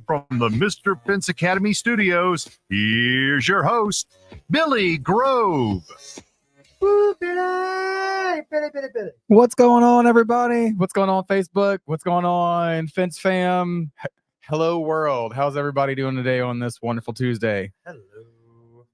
from the Mr. Fence Academy studios, here's your host, Billy Grove. Woo, Billy! Billy. What's going on, everybody? What's going on, Facebook? What's going on, Fence fam? Hello, world. How's everybody doing today on this wonderful Tuesday? Hello.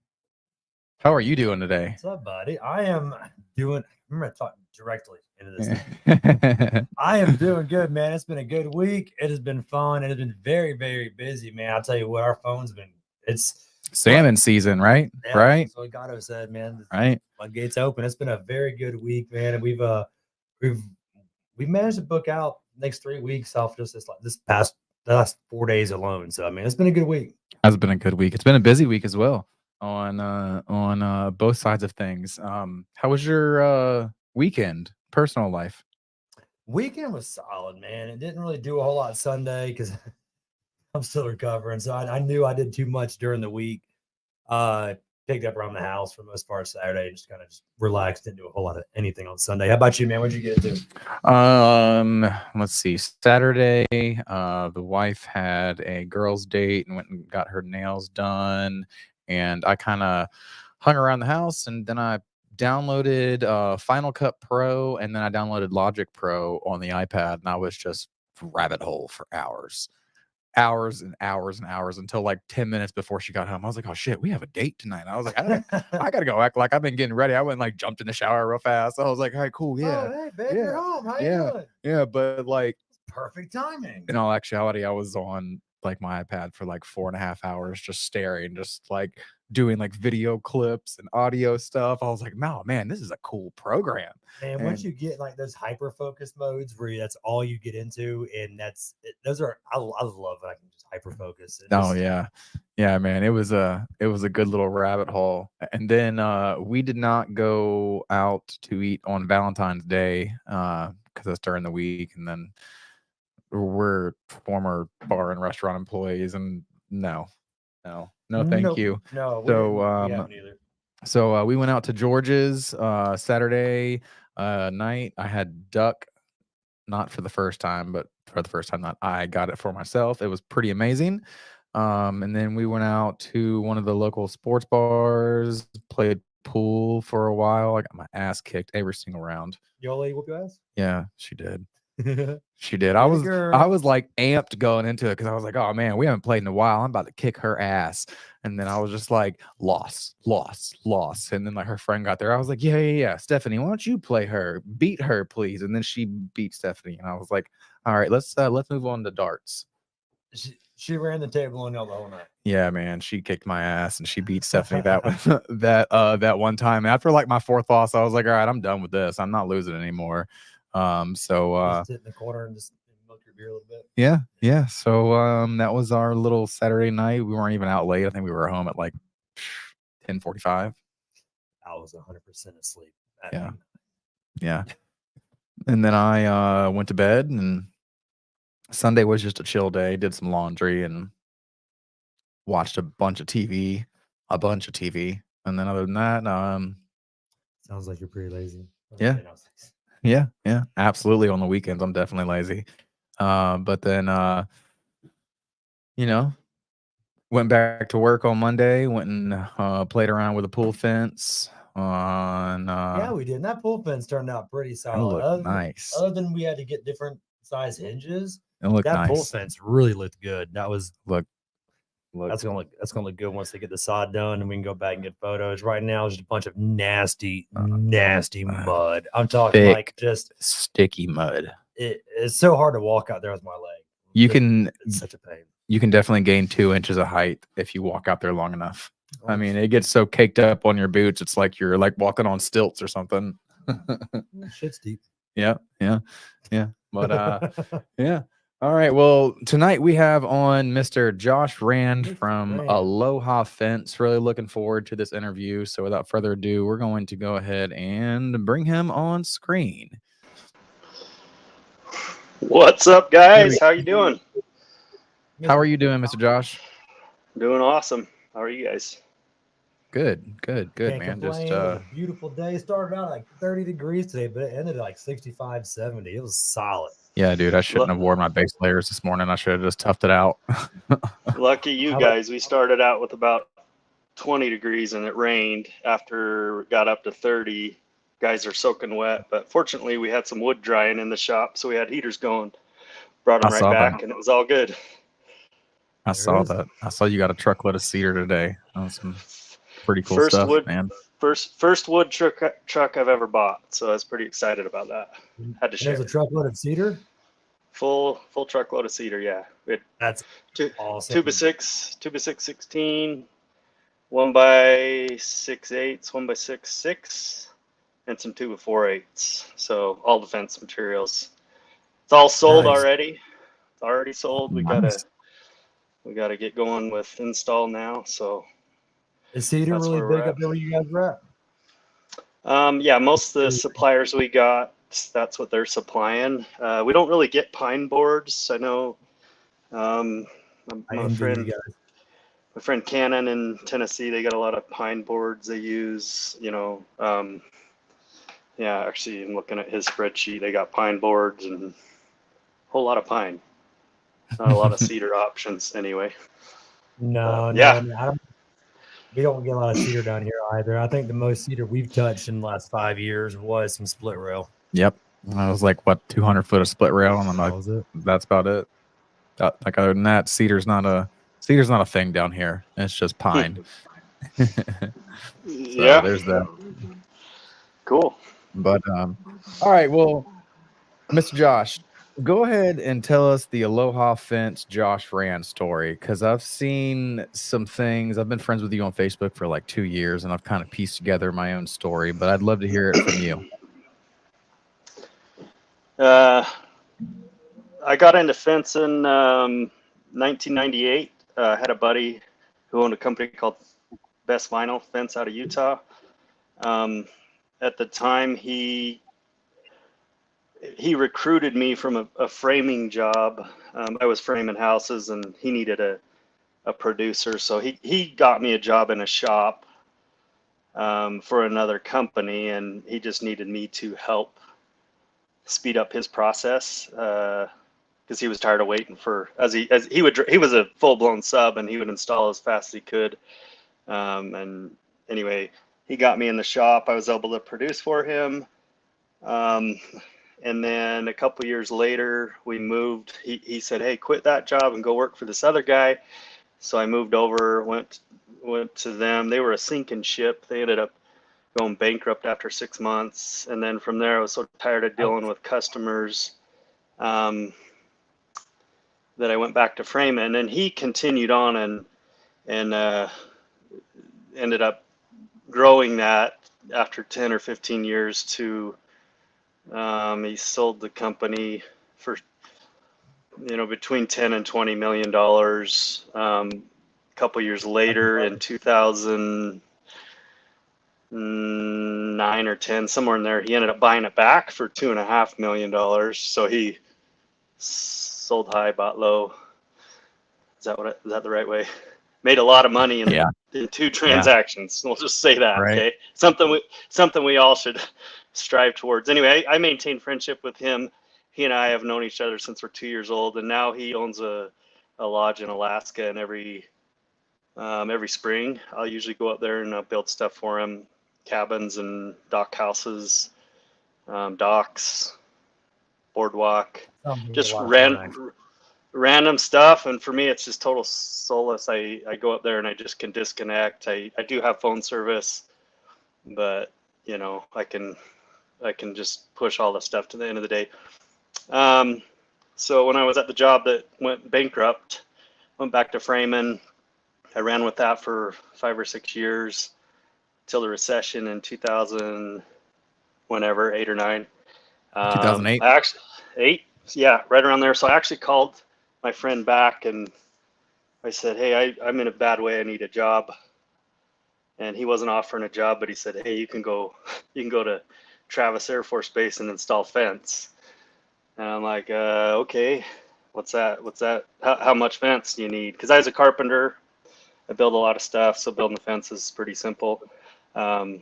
How are you doing today? What's up, buddy? I am doing. Remember, I talked directly into this. I am doing good, man. It's been a good week. It has been fun. It has been very, very busy, man. I'll tell you what, our phone's been. It's salmon season, right? Yeah, right? That's what Gato said, man. Right. Floodgates open. It's been a very good week, man, and we've managed to book out next 3 weeks off just the last 4 days alone. So I mean, it's been a good week. It's been a good week. It's been a busy week as well on both sides of things. How was your weekend, personal life? Weekend was solid, man. It didn't really do a whole lot Sunday because I'm still recovering. So I knew I did too much during the week. Picked up around the house for the most part Saturday, and just kind of relaxed, didn't do a whole lot of anything on Sunday. How about you, man? What'd you get into? Let's see. Saturday, the wife had a girls' date and went and got her nails done, and I kind of hung around the house, and then I downloaded Final Cut Pro, and then I downloaded Logic Pro on the iPad, and I was just rabbit hole for hours and hours until like 10 minutes before she got home. I was like, oh shit, we have a date tonight. And I was like, I gotta go act like I've been getting ready. I went and like jumped in the shower real fast. I was like, all right, cool, yeah. Oh, hey, babe, you're home. How you doing? Yeah, but like perfect timing. In all actuality, I was on like my iPad for like 4.5 hours just staring, just like doing like video clips and audio stuff. I was like, no, man, this is a cool program. And once you get like those hyper focus modes where that's all you get into, and those are I love that I can just hyper focus. Oh yeah, man, it was a good little rabbit hole. And then we did not go out to eat on Valentine's Day because it's during the week, and then we're former bar and restaurant employees, and no, thank you. No. So we went out to George's Saturday night. I had duck, not for the first time, but for the first time that I got it for myself. It was pretty amazing. And then we went out to one of the local sports bars, played pool for a while. I got my ass kicked every single round. Your lady whoop your ass? Yeah, she did. She did. I was like amped going into it because I was like, oh man, we haven't played in a while. I'm about to kick her ass. And then I was just like, loss. And then like her friend got there. I was like, yeah. Stephanie, why don't you play her? Beat her, please. And then she beat Stephanie. And I was like, all right, let's move on to darts. She ran the table on y'all the whole night. Yeah, man. She kicked my ass and she beat Stephanie that one time. After like my fourth loss, I was like, all right, I'm done with this. I'm not losing anymore. Just sit in the corner and just milk your beer a little bit. Yeah. So that was our little Saturday night. We weren't even out late. I think we were home at like 10:45. I was 100% asleep. Yeah. And then I went to bed, and Sunday was just a chill day. Did some laundry and watched a bunch of TV. And then other than that, sounds like you're pretty lazy. Yeah, absolutely. On the weekends, I'm definitely lazy. But then, went back to work on Monday, went and played around with a pool fence. Yeah, we did. And that pool fence turned out pretty solid. Nice. Other than we had to get different size hinges, that nice. Pool fence really looked good. That was look. That's gonna look good once they get the sod done, and we can go back and get photos. Right now, it's just a bunch of nasty mud. I'm talking thick, like just sticky mud. It's so hard to walk out there with my leg. It's such a pain. You can definitely gain 2 inches of height if you walk out there long enough. I mean, it gets so caked up on your boots, it's like you're like walking on stilts or something. Shit's deep. Yeah. But yeah. All right. Well, tonight we have on Mr. Josh Rand from Aloha Fence. Really looking forward to this interview. So without further ado, we're going to go ahead and bring him on screen. What's up, guys? How you doing? How are you doing, Mr. Josh? Doing awesome. How are you guys? Good, Can't man. Complain. Just a beautiful day. Started out like 30 degrees today, but it ended at like 65, 70. It was solid. Yeah, dude, I Lu- shouldn't have worn my base layers this morning. I should have just toughed it out. Lucky you How about- guys. We started out with about 20 degrees and it rained. After it got up to 30, guys are soaking wet. But fortunately, we had some wood drying in the shop, so we had heaters going. Brought them I right saw back, that. and it was all good. I There saw is. that. I saw you got a truckload of cedar today. That was some pretty cool First stuff, wood, man. first wood truck I've ever bought. So I was pretty excited about that. Had to And share. there's a truckload of cedar. Full truckload of cedar. Yeah, we had That's two, awesome. 2x6, 1 by 6/8, 1 by 6/6, and some 2x4/8. So all the fence materials. It's all sold Nice. already. It's already sold. We Nice. gotta get going with install now. So Is cedar That's really where we're big at. up there where you guys are at? yeah, most of the suppliers we got, that's what they're supplying. We don't really get pine boards. I know I my envy you friend guys. my friend Cannon in Tennessee, they got a lot of pine boards they use, yeah, actually I'm looking at his spreadsheet, they got pine boards and a whole lot of pine. Not a lot of cedar options anyway. No, yeah. no, I don't. We don't get a lot of cedar down here either. I think the most cedar we've touched in the last 5 years was some split rail. Yep. I was like, what, 200 foot of split rail? And I'm That like, was it. that's about it. Like other than that, cedar's not a thing down here. It's just pine. So Yeah. there's that. Cool. But all right, well, Mr. Josh, go ahead and tell us the Aloha Fence Josh Rand story, because I've seen some things. I've been friends with you on Facebook for like 2 years, and I've kind of pieced together my own story, but I'd love to hear it from you. I got into fencing 1998. I had a buddy who owned a company called Best Vinyl Fence out of Utah. At the time, he recruited me from a framing job. I was framing houses, and he needed a producer, so he got me a job in a shop for another company, and he just needed me to help speed up his process because he was tired of waiting for he was a full-blown sub, and he would install as fast as he could. And anyway, he got me in the shop. I was able to produce for him. And then a couple years later, we moved. He said, "Hey, quit that job and go work for this other guy." So I moved over, went to them. They were a sinking ship. They ended up going bankrupt after 6 months. And then from there, I was so tired of dealing with customers that I went back to framing. And he continued on and ended up growing that after 10 or 15 years to he sold the company for between 10 and 20 million dollars. A couple years later, in 2009 or 10, somewhere in there, he ended up buying it back for $2.5 million. So he sold high, bought low. Is that the right way? Made a lot of money in 2 transactions. We'll just say that. Right. Okay, something we all should strive towards. Anyway, I maintain friendship with him. He and I have known each other since we're 2 years old, and now he owns a lodge in Alaska. And every spring, I'll usually go up there and I'll build stuff for him, cabins and dock houses, docks, boardwalk, just random stuff. And for me, it's just total solace. I go up there and I just can disconnect. I do have phone service, but I can just push all the stuff to the end of the day. So when I was at the job that went bankrupt, went back to framing. I ran with that for 5 or 6 years till the recession in 2000, whenever, 8 or 9. 2008. 8, yeah, right around there. So I actually called my friend back and I said, "Hey, I'm in a bad way. I need a job." And he wasn't offering a job, but he said, "Hey, you can go to Travis Air Force Base and install fence." And I'm like, "Okay, what's that? How much fence do you need?" Because I was a carpenter. I build a lot of stuff, so building the fence is pretty simple. I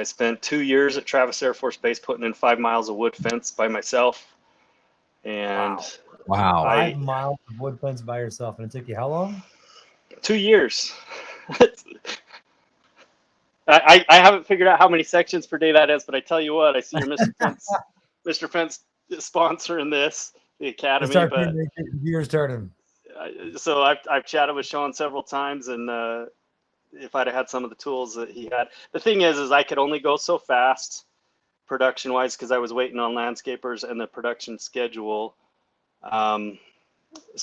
spent 2 years at Travis Air Force Base putting in 5 miles of wood fence by myself. And Wow. 5 miles of wood fence by yourself, and it took you how long? 2 years. I haven't figured out how many sections per day that is, but I tell you what, I see your Mr. Fence sponsoring this, the academy. Start But getting the gears turning. so I've chatted with Sean several times, and if I'd have had some of the tools that he had, the thing is I could only go so fast production wise because I was waiting on landscapers and the production schedule. So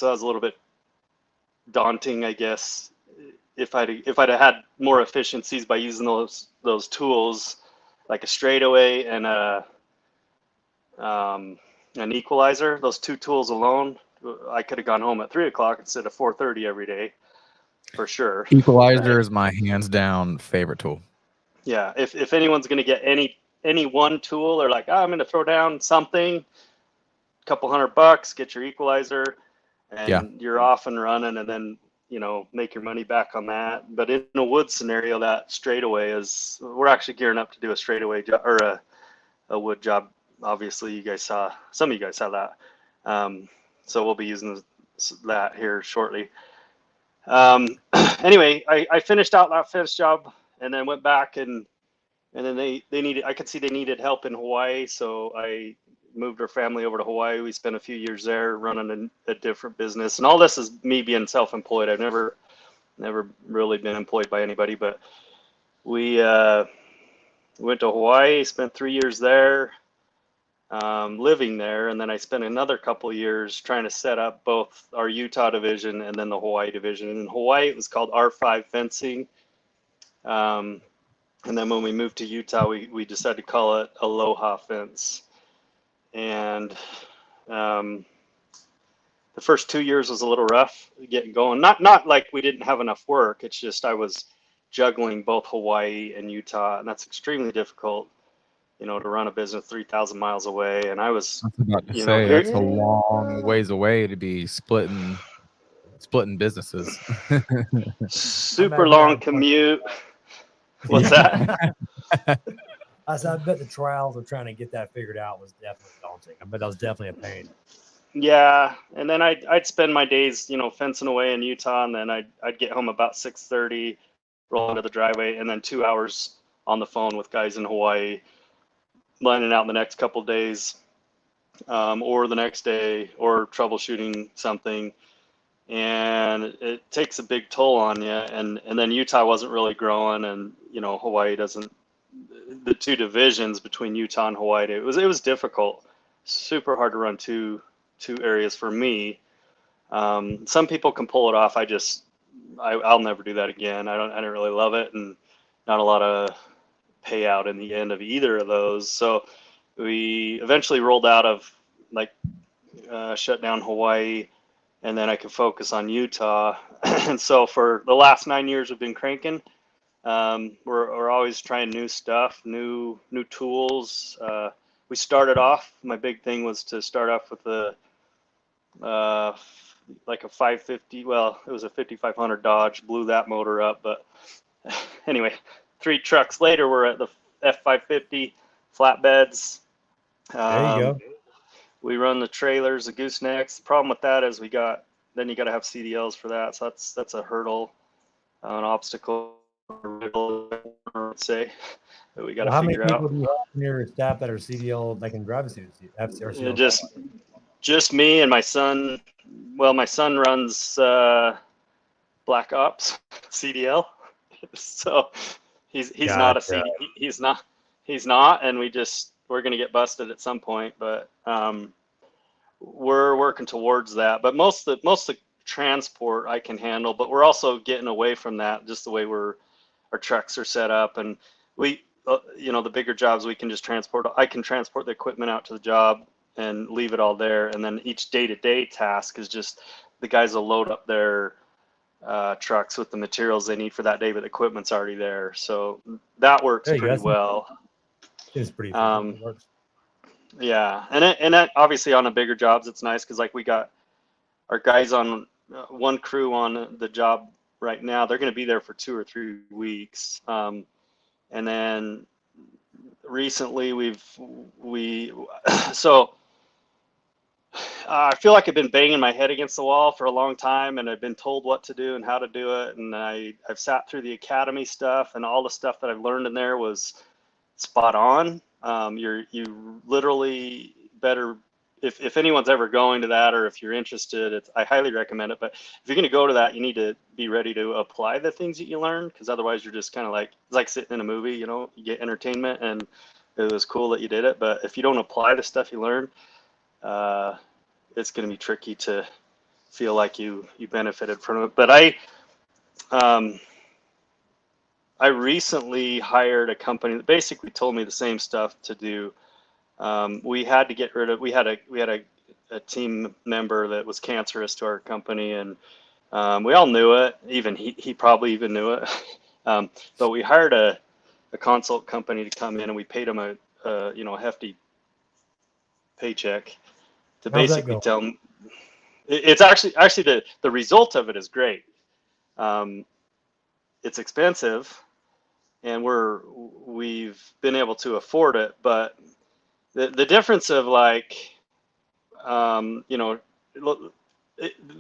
that was a little bit daunting, I guess. If I'd have had more efficiencies by using those tools, like a straightaway and an equalizer, those two tools alone, I could have gone home at 3 o'clock instead of 4:30 every day, for sure. Equalizer is my hands down favorite tool. Yeah, if anyone's going to get any one tool, or like, I'm going to throw down something, a couple $100, get your equalizer, and you're off and running, and then make your money back on that. But in a wood scenario, that straightaway we're actually gearing up to do a straightaway job or a wood job. Obviously, some of you guys saw that. So we'll be using that here shortly. Anyway, I finished out that fence job and then went back and then I could see they needed help in Hawaii. So I moved our family over to Hawaii. We spent a few years there running a different business, and all this is me being self-employed. I've never really been employed by anybody, but we went to Hawaii, spent 3 years there, living there, and then I spent another couple years trying to set up both our Utah division and then the Hawaii division. And in Hawaii, it was called R5 Fencing. And then when we moved to Utah, we decided to call it Aloha Fence. And the first 2 years was a little rough getting going. Not like we didn't have enough work. It's just I was juggling both Hawaii and Utah, and that's extremely difficult, to run a business 3,000 miles away. And I was about to say that's a long ways away to be splitting businesses. Super long commute. What's that? I said, I bet the trials of trying to get that figured out was definitely daunting. I bet that was definitely a pain. Yeah, and then I'd spend my days, fencing away in Utah, and then I'd get home about 6:30, roll into the driveway, and then 2 hours on the phone with guys in Hawaii, lining out the next couple days, or the next day, or troubleshooting something, and it takes a big toll on you. And then Utah wasn't really growing, and Hawaii doesn't. The two divisions between Utah and Hawaii, it was difficult, super hard to run two areas for me. Some people can pull it off. I'll never do that again. I don't really love it, and not a lot of payout in the end of either of those. So we eventually rolled out of shut down Hawaii, and then I could focus on Utah. And so for the last 9 years, we've been cranking. We're always trying new stuff, new tools. We started off, my big thing was to start off with like a 550. Well, it was a 5500 Dodge, blew that motor up. But anyway, 3 trucks later, we're at the F550 flatbeds. There you go. We run the trailers, the goosenecks. The problem with that is then you got to have CDLs for that. So that's a hurdle, an obstacle, I say, that we got to figure out. How many people do you have in your staff that are CDL that can drive a CDL? Just me and my son. Well, my son runs Black Ops CDL, so he's not a CDL. He's not, and we're going to get busted at some point, but we're working towards that. But most of the transport I can handle, but we're also getting away from that, just the way our trucks are set up. And we, the bigger jobs, I can transport the equipment out to the job and leave it all there. And then each day-to-day task is just the guys will load up their trucks with the materials they need for that day, but the equipment's already there. So that works pretty well. It's pretty works. Yeah, and that obviously on the bigger jobs, it's nice because we got our guys on one crew on the job right now. They're going to be there for 2 or 3 weeks, and then recently so I feel like I've been banging my head against the wall for a long time, and I've been told what to do and how to do it. And I've sat through the academy stuff, and all the stuff that I've learned in there was spot on. You literally better, if anyone's ever going to that, or if you're interested, I highly recommend it. But if you're going to go to that, you need to be ready to apply the things that you learn, because otherwise you're just kind of it's like sitting in a movie. You get entertainment, and it was cool that you did it. But if you don't apply the stuff you learn, it's going to be tricky to feel like you benefited from it. But I recently hired a company that basically told me the same stuff to do. We had to get rid of, we had a team member that was cancerous to our company, and we all knew it. Even he probably even knew it. But we hired a consult company to come in, and we paid him a hefty paycheck to How's that basically going? tell him. It's actually the result of it is great. It's expensive, and we've been able to afford it, but the difference of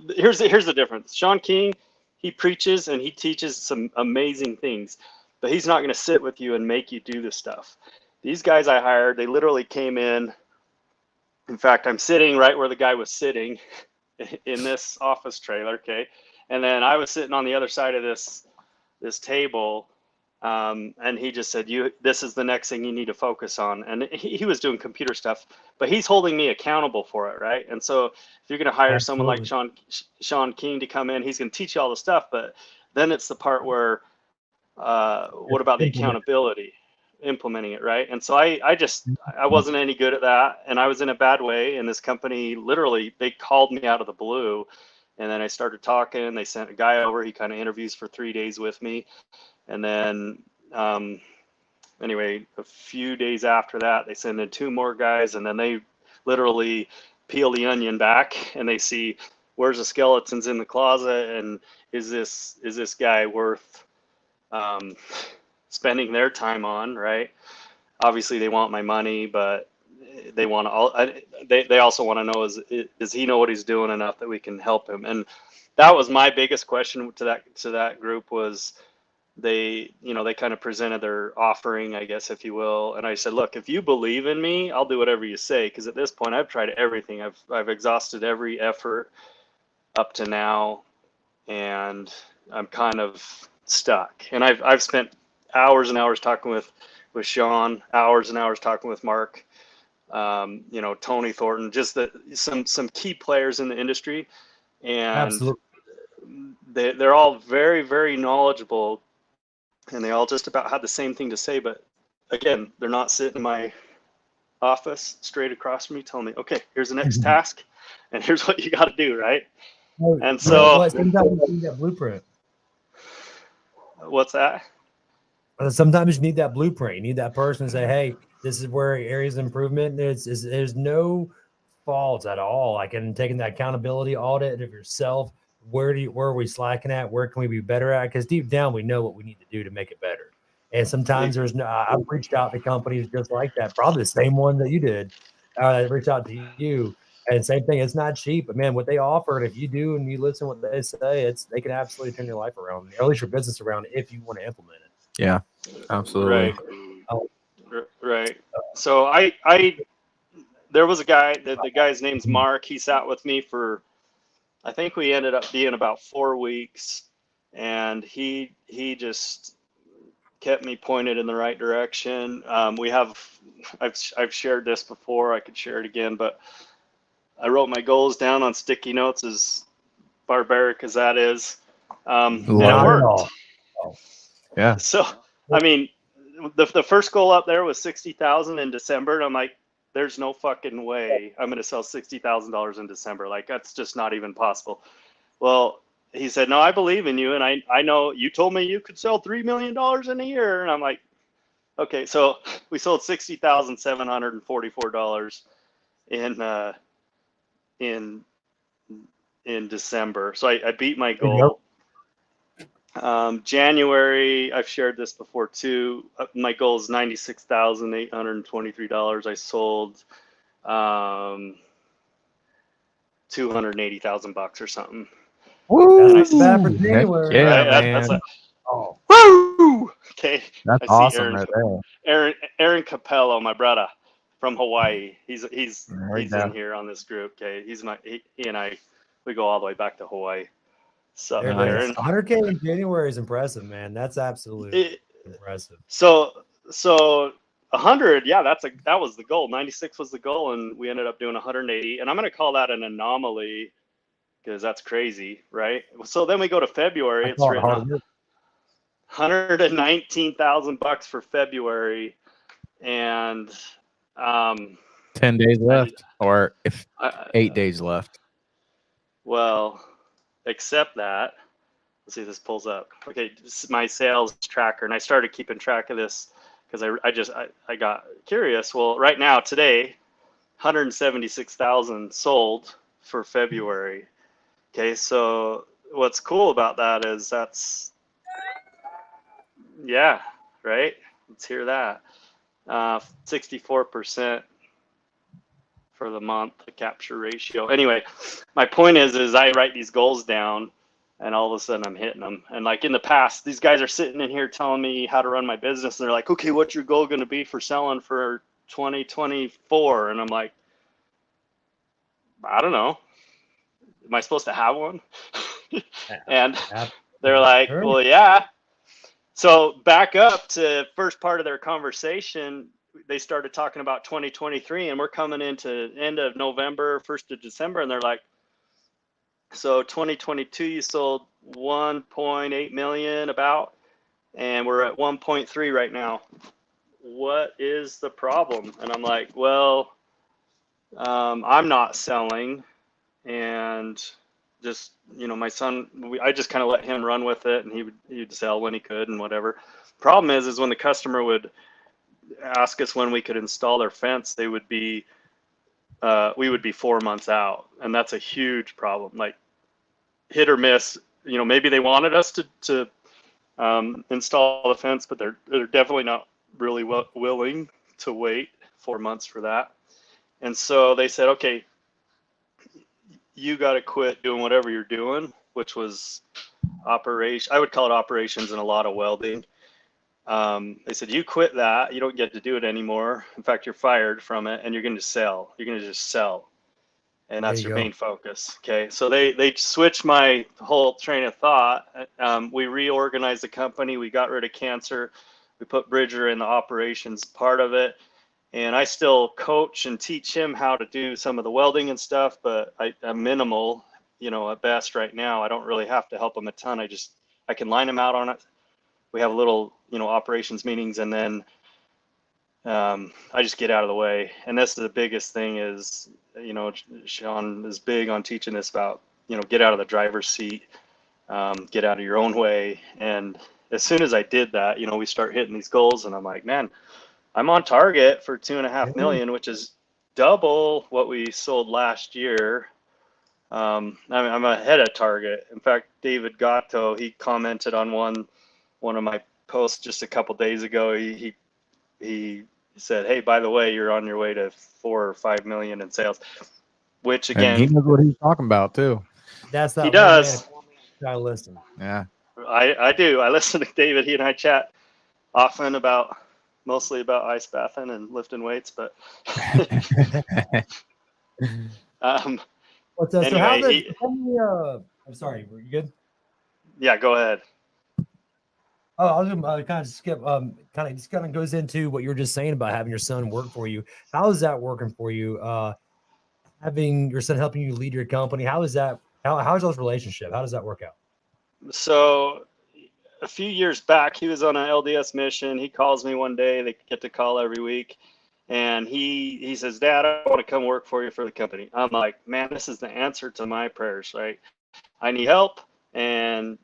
here's the difference. Sean King, he preaches and he teaches some amazing things, but he's not going to sit with you and make you do this stuff. These guys I hired, they literally came in. In fact, I'm sitting right where the guy was sitting in this office trailer, okay? And then I was sitting on the other side of this table, and he just said, this is the next thing you need to focus on. And he was doing computer stuff, but he's holding me accountable for it, right? And so if you're going to hire someone like Sean King to come in, he's going to teach you all the stuff, but then it's the part where, what about the accountability? Implementing it, right? And so I wasn't any good at that, and I was in a bad way. And this company, literally, they called me out of the blue, and then I started talking. They sent a guy over. He kind of interviews for 3 days with me, and then anyway, a few days after that, they send in 2 more guys, and then they literally peel the onion back, and they see where's the skeletons in the closet, and is this guy worth spending their time on, right? Obviously they want my money, but they want to, they also want to know, does he know what he's doing enough that we can help him? And that was my biggest question to that group. Was they kind of presented their offering, I guess, if you will. And I said, look, if you believe in me, I'll do whatever you say. Cause at this point I've tried everything. I've exhausted every effort up to now, and I'm kind of stuck. And I've spent hours and hours talking with Sean, hours and hours talking with Mark, Tony Thornton, just some key players in the industry, and Absolutely. They're all very, very knowledgeable, and they all just about had the same thing to say. But again, they're not sitting in my office straight across from me telling me, okay, here's the next task, and here's what you got to do, right? And so sometimes you need that blueprint. What's that? Sometimes you need that blueprint. You need that person to say, hey, this is where areas of improvement. There's no faults at all. Like, in taking that accountability audit of yourself, where are we slacking at? Where can we be better at? Because deep down, we know what we need to do to make it better. And sometimes I've reached out to companies just like that, probably the same one that you did. I reached out to you, and same thing. It's not cheap, but man, what they offer, and if you do and you listen to what they say, they can absolutely turn your life around, or at least your business around, if you want to implement it. Yeah, absolutely. Right. So there was a guy, the guy's name's Mark. He sat with me for, I think we ended up being about 4 weeks, and he just kept me pointed in the right direction. I've shared this before. I could share it again, but I wrote my goals down on sticky notes, as barbaric as that is. And it worked. Yeah. So, I mean, the first goal up there was 60,000 in December. And I'm like, there's no fucking way I'm going to sell $60,000 in December. Like, that's just not even possible. Well, he said, no, I believe in you. And I know you told me you could sell $3 million in a year. And I'm like, okay. So we sold $60,744 in December. So I beat my goal. January, I've shared this before too. My goal is $96,823. I sold $280,000 or something. Woo! That's bad for Heck January. yeah, Right? man. That's like, Oh, woo! Okay. That's I see awesome right there. Aaron Capello, my brother from Hawaii. He's There we in go. here on this group. Okay. He and I, we go all the way back to Hawaii. So there Nice. it is. Aaron. 100K in January is impressive, man. That's absolutely impressive. So 100, yeah, that was the goal. 96 was the goal, and we ended up doing 180. And I'm going to call that an anomaly because that's crazy, right? So then we go to February. I It's call it written hard work. $119,000 for February, and 10 days left, or if I, 8 days left. well, except that. Let's see if this pulls up. Okay, this is my sales tracker, and I started keeping track of this because I got curious. Well, right now today, 176,000 sold for February. Okay, so what's cool about that is that's, yeah, right. Let's hear that. 64% for the month, the capture ratio. Anyway, my point is I write these goals down, and all of a sudden I'm hitting them. And like in the past, these guys are sitting in here telling me how to run my business, and they're like, okay, what's your goal going to be for selling for 2024? And I'm like, I don't know. Am I supposed to have one? And they're like, well, yeah. So back up to first part of their conversation, they started talking about 2023, and we're coming into end of November, 1st of December, and they're like, so 2022 you sold 1.8 million about, and we're at 1.3 right now. What is the problem? And I'm like, well, I'm not selling, and just, my son, I just kind of let him run with it, and he'd sell when he could and whatever. Problem is when the customer would ask us when we could install their fence, we would be 4 months out, and that's a huge problem. Like hit or miss, maybe they wanted us to install the fence, but they're definitely not really willing to wait 4 months for that. And so they said, okay, you got to quit doing whatever you're doing, which was operation. I would call it operations and a lot of welding. They said, you quit that. You don't get to do it anymore. In fact, you're fired from it, and you're going to sell. You're going to just sell. And that's your main focus. Okay. So they switched my whole train of thought. We reorganized the company. We got rid of cancer. We put Bridger in the operations part of it. And I still coach and teach him how to do some of the welding and stuff, but I'm minimal, at best right now. I don't really have to help him a ton. I can line him out on it. We have a little, operations meetings, and then I just get out of the way. And that's the biggest thing is, Sean is big on teaching us about, get out of the driver's seat, get out of your own way. And as soon as I did that, we start hitting these goals, and I'm like, man, I'm on target for 2.5 million, which is double what we sold last year. I'm ahead of target. In fact, David Gatto, he commented on one of my posts just a couple days ago. He said, hey, by the way, you're on your way to 4 or 5 million in sales, which again, and he knows what he's talking about too. That's that. He does. I listen. Yeah, I do. I listen to David. He and I chat often mostly about ice bathing and lifting weights, but What's that? anyway, I'm sorry, were you good? Yeah, go ahead. Oh, I was gonna kind of skip. Kind of goes into what you were just saying about having your son work for you. How is that working for you? Having your son helping you lead your company. How is that? How's those relationship? How does that work out? So a few years back, he was on an LDS mission. He calls me one day. They get to call every week. And he says, Dad, I want to come work for you for the company. I'm like, man, this is the answer to my prayers, right? I need help and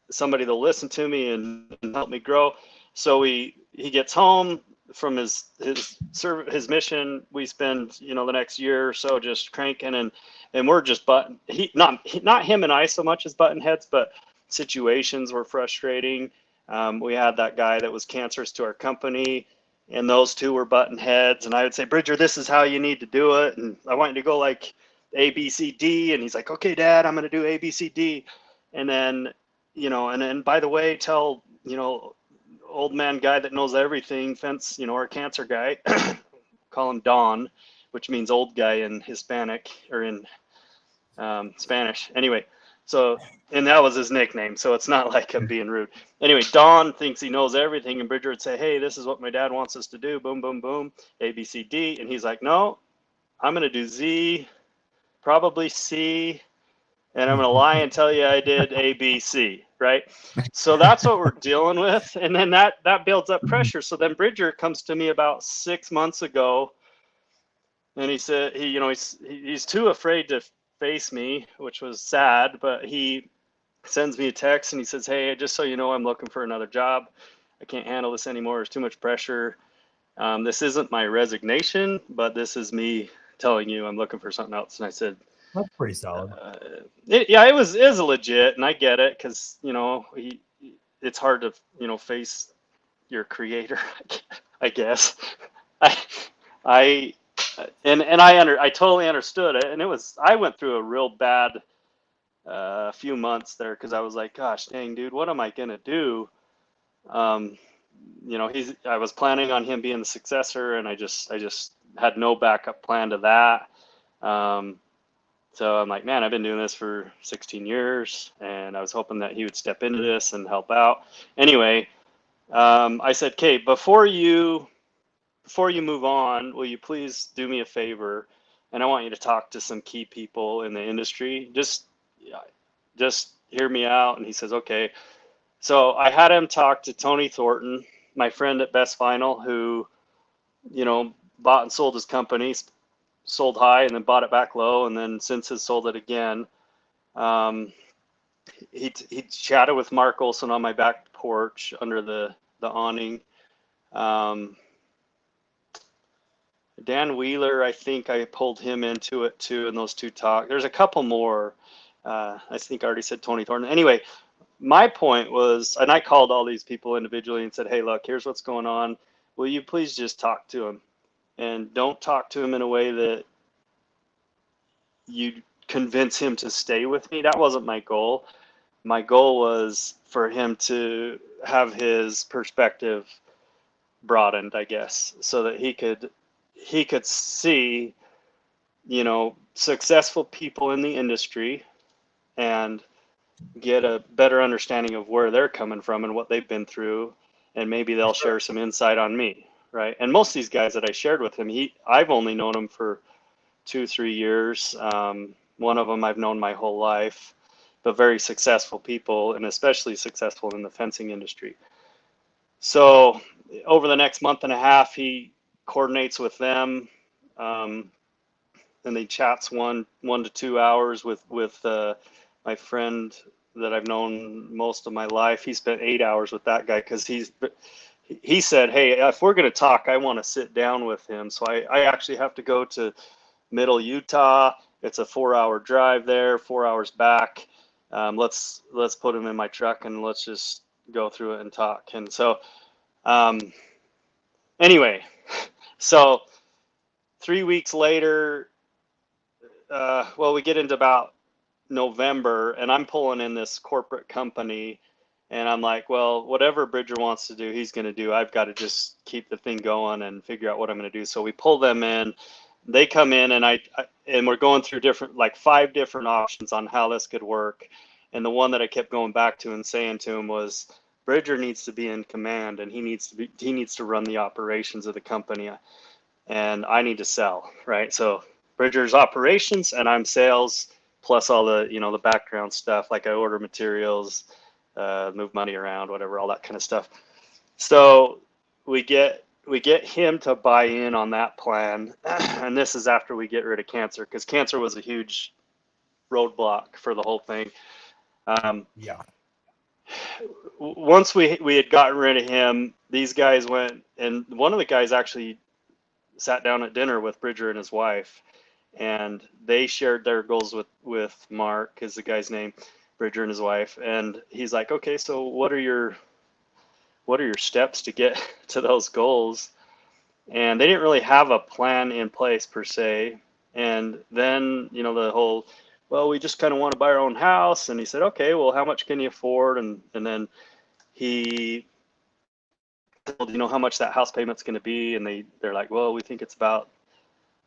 somebody to listen to me and help me grow. So he gets home from his mission. We spend, the next year or so just cranking, and we're just not him and I so much as button heads, but situations were frustrating. We had that guy that was cancerous to our company, and those two were button heads. And I would say, Bridger, this is how you need to do it. And I want you to go like A, B, C, D. And he's like, okay, Dad, I'm going to do A, B, C, D. And then, and then by the way, tell, old man guy that knows everything, fence, our cancer guy, call him Don, which means old guy in Hispanic or in Spanish. Anyway, so, and that was his nickname. So it's not like I'm being rude. Anyway, Don thinks he knows everything. And Bridger would say, hey, this is what my dad wants us to do. Boom, boom, boom. A, B, C, D. And he's like, no, I'm going to do Z, probably C. And I'm going to lie and tell you I did A, B, C. Right. So that's what we're dealing with. And then that builds up pressure. So then Bridger comes to me about 6 months ago. And he said, he's too afraid to face me, which was sad, but he sends me a text and he says, hey, just so you know, I'm looking for another job. I can't handle this anymore. There's too much pressure. This isn't my resignation, but this is me telling you I'm looking for something else. And I said, That's pretty solid. it was legit. And I get it. Cause it's hard to, face your creator, I guess. I totally understood it, and I went through a real bad few months there because I was like, gosh dang, dude, what am I gonna do? I was planning on him being the successor, and I just had no backup plan to that. So I'm like, man, I've been doing this for 16 years, and I was hoping that he would step into this and help out. Anyway, I said, okay, before you move on, will you please do me a favor? And I want you to talk to some key people in the industry. Just hear me out. And he says, okay. So I had him talk to Tony Thornton, my friend at Best Final, who, bought and sold his company, sold high and then bought it back low. And then since has sold it again. He chatted with Mark Olson on my back porch under the awning. Dan Wheeler, I think I pulled him into it too, and those two talk. There's a couple more. I think I already said Tony Thornton. Anyway, my point was, and I called all these people individually and said, hey, look, here's what's going on. Will you please just talk to him? And don't talk to him in a way that you convince him to stay with me. That wasn't my goal. My goal was for him to have his perspective broadened, I guess, so that he could see, successful people in the industry and get a better understanding of where they're coming from and what they've been through. And maybe they'll share some insight on me. Right. And most of these guys that I shared with him, I've only known him for 2-3 years. One of them I've known my whole life, but very successful people, and especially successful in the fencing industry. So over the next month and a half, he coordinates with them, and he chats 1 to 2 hours with my friend that I've known most of my life. He spent 8 hours with that guy because he said, hey, if we're going to talk, I want to sit down with him. So I actually have to go to Middle Utah. It's a 4-hour drive there, 4 hours back. Let's put him in my truck and let's just go through it and talk. And so anyway, so 3 weeks later, we get into about November, and I'm pulling in this corporate company, and I'm like, well, whatever Bridger wants to do, he's going to do. I've got to just keep the thing going and figure out what I'm going to do. So we pull them in. They come in, and we're going through 5 different options on how this could work. And the one that I kept going back to and saying to him was, Bridger needs to be in command, and he needs to run the operations of the company, and I need to sell, right? So Bridger's operations, and I'm sales, plus all the the background stuff, like I order materials, move money around, whatever, all that kind of stuff. So we get him to buy in on that plan, and this is after we get rid of cancer, because cancer was a huge roadblock for the whole thing. Yeah. Once we had gotten rid of him, these guys went, and one of the guys actually sat down at dinner with Bridger and his wife, and they shared their goals with Mark, is the guy's name, Bridger and his wife. And he's like, okay, so what are your steps to get to those goals? And they didn't really have a plan in place per se. And then, you know, the whole, well, we just kind of want to buy our own house. And he said, okay, well, how much can you afford? And then he told, you know, how much that house payment's going to be. And they're like, well, we think it's about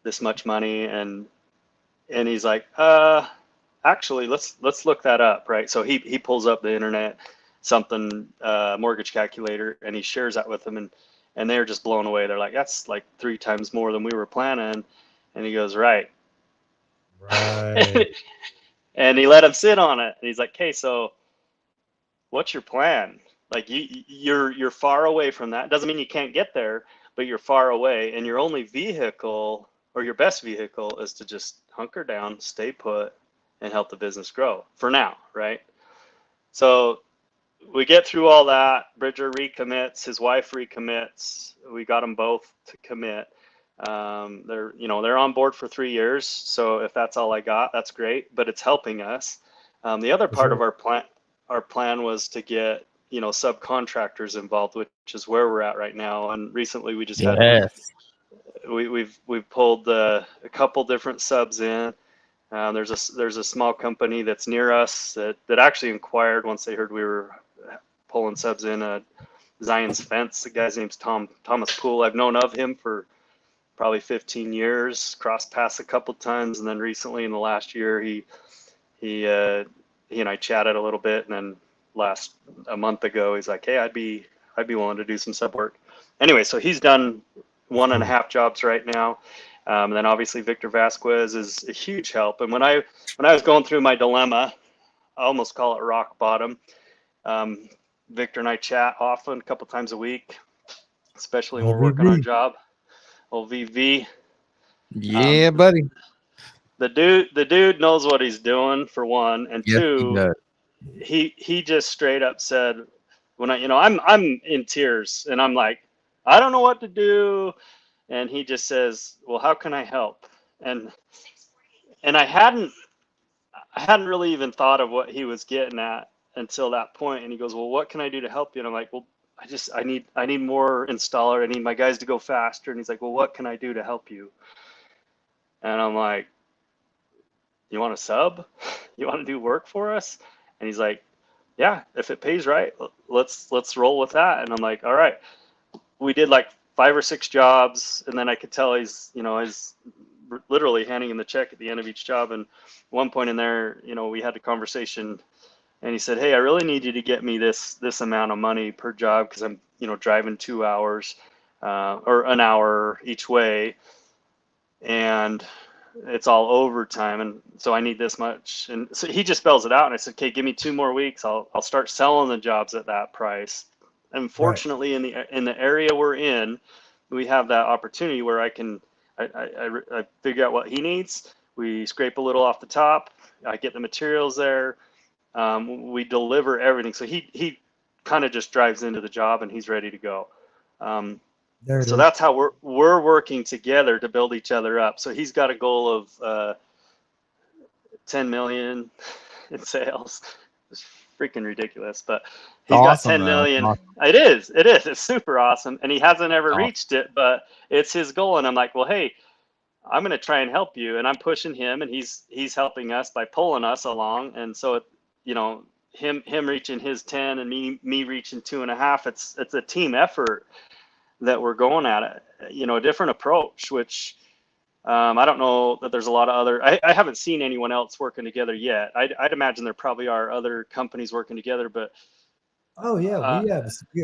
this much money. And he's like, actually, let's look that up. Right. So he pulls up the internet, something, mortgage calculator, and he shares that with them. And they're just blown away. They're like, that's like 3 times more than we were planning. And he goes, right. Right. And he let him sit on it. And he's like, okay, so what's your plan? Like you're far away from that. Doesn't mean you can't get there, but you're far away, and your only vehicle, or your best vehicle, is to just hunker down, stay put, and help the business grow for now, right? So we get through all that. Bridger recommits, his wife recommits. We got them both to commit. They're on board for 3 years. So if that's all I got, that's great, but it's helping us. The other part of our plan was to get, you know, subcontractors involved, which is where we're at right now. And recently we just had, we've pulled a couple different subs in. There's a small company that's near us that actually inquired once they heard we were pulling subs in, Zion's Fence. The guy's name's Thomas Poole. I've known of him for probably 15 years, crossed paths a couple times. And then recently in the last year, he and I chatted a little bit, and then a month ago, he's like, hey, I'd be willing to do some sub work. Anyway, so he's done 1.5 jobs right now. And then obviously Victor Vasquez is a huge help. And when I was going through my dilemma, I almost call it rock bottom. Victor and I chat often, a couple times a week, especially when we're working on a job. Old VV. Yeah, buddy. The dude knows what he's doing, for one, and Yes, two, he just straight up said, when I'm in tears, and I'm like, I don't know what to do. And he just says, well, how can I help? And I hadn't really even thought of what he was getting at until that point. And he goes, well, what can I do to help you? And I'm like, well, I need more installer. I need my guys to go faster. And he's like, well, what can I do to help you? And I'm like, you want a sub? You want to do work for us? And he's like, yeah, if it pays right, let's roll with that. And I'm like, all right. We did like 5 or 6 jobs, and then I could tell he's literally handing him the check at the end of each job. And at one point in there, we had a conversation, and he said, hey, I really need you to get me this amount of money per job, because I'm driving 2 hours or an hour each way, and it's all overtime, and so I need this much. And so he just spells it out, and I said, okay, give me 2 more weeks. I'll start selling the jobs at that price. Unfortunately, right, in the area we're in, we have that opportunity where I figure out what he needs. We scrape a little off the top. I get the materials there. We deliver everything. So he kind of just drives into the job, and he's ready to go. So that's how we're working together to build each other up. So he's got a goal of 10 million in sales. It's freaking ridiculous, but he's awesome, got 10 million. Awesome. It is. It's super awesome. And he hasn't ever reached it, but it's his goal. And I'm like, well, hey, I'm going to try and help you. And I'm pushing him, and he's helping us by pulling us along. And so, him reaching his 10 and me reaching 2.5, it's a team effort that we're going at it, a different approach, which I don't know that there's a lot of other, I haven't seen anyone else working together yet. I'd imagine there probably are other companies working together, but. Oh yeah,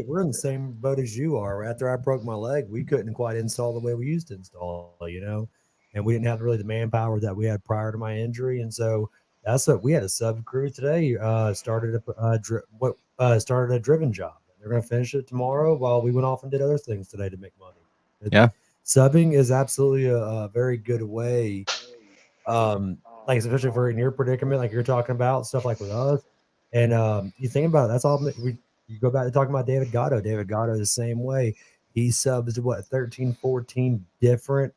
we're in the same boat as you are. After I broke my leg, we couldn't quite install the way we used to install, and we didn't have really the manpower that we had prior to my injury. And so that's what we had a sub crew today, started a driven job. They're going to finish it tomorrow while we went off and did other things today to make money. Yeah. Subbing is absolutely a very good way. Like especially for in your predicament, like you're talking about stuff like with us. And you think about it, that's all you go back to talking about David Gatto. David Gatto is the same way. He subs to 13, 14 different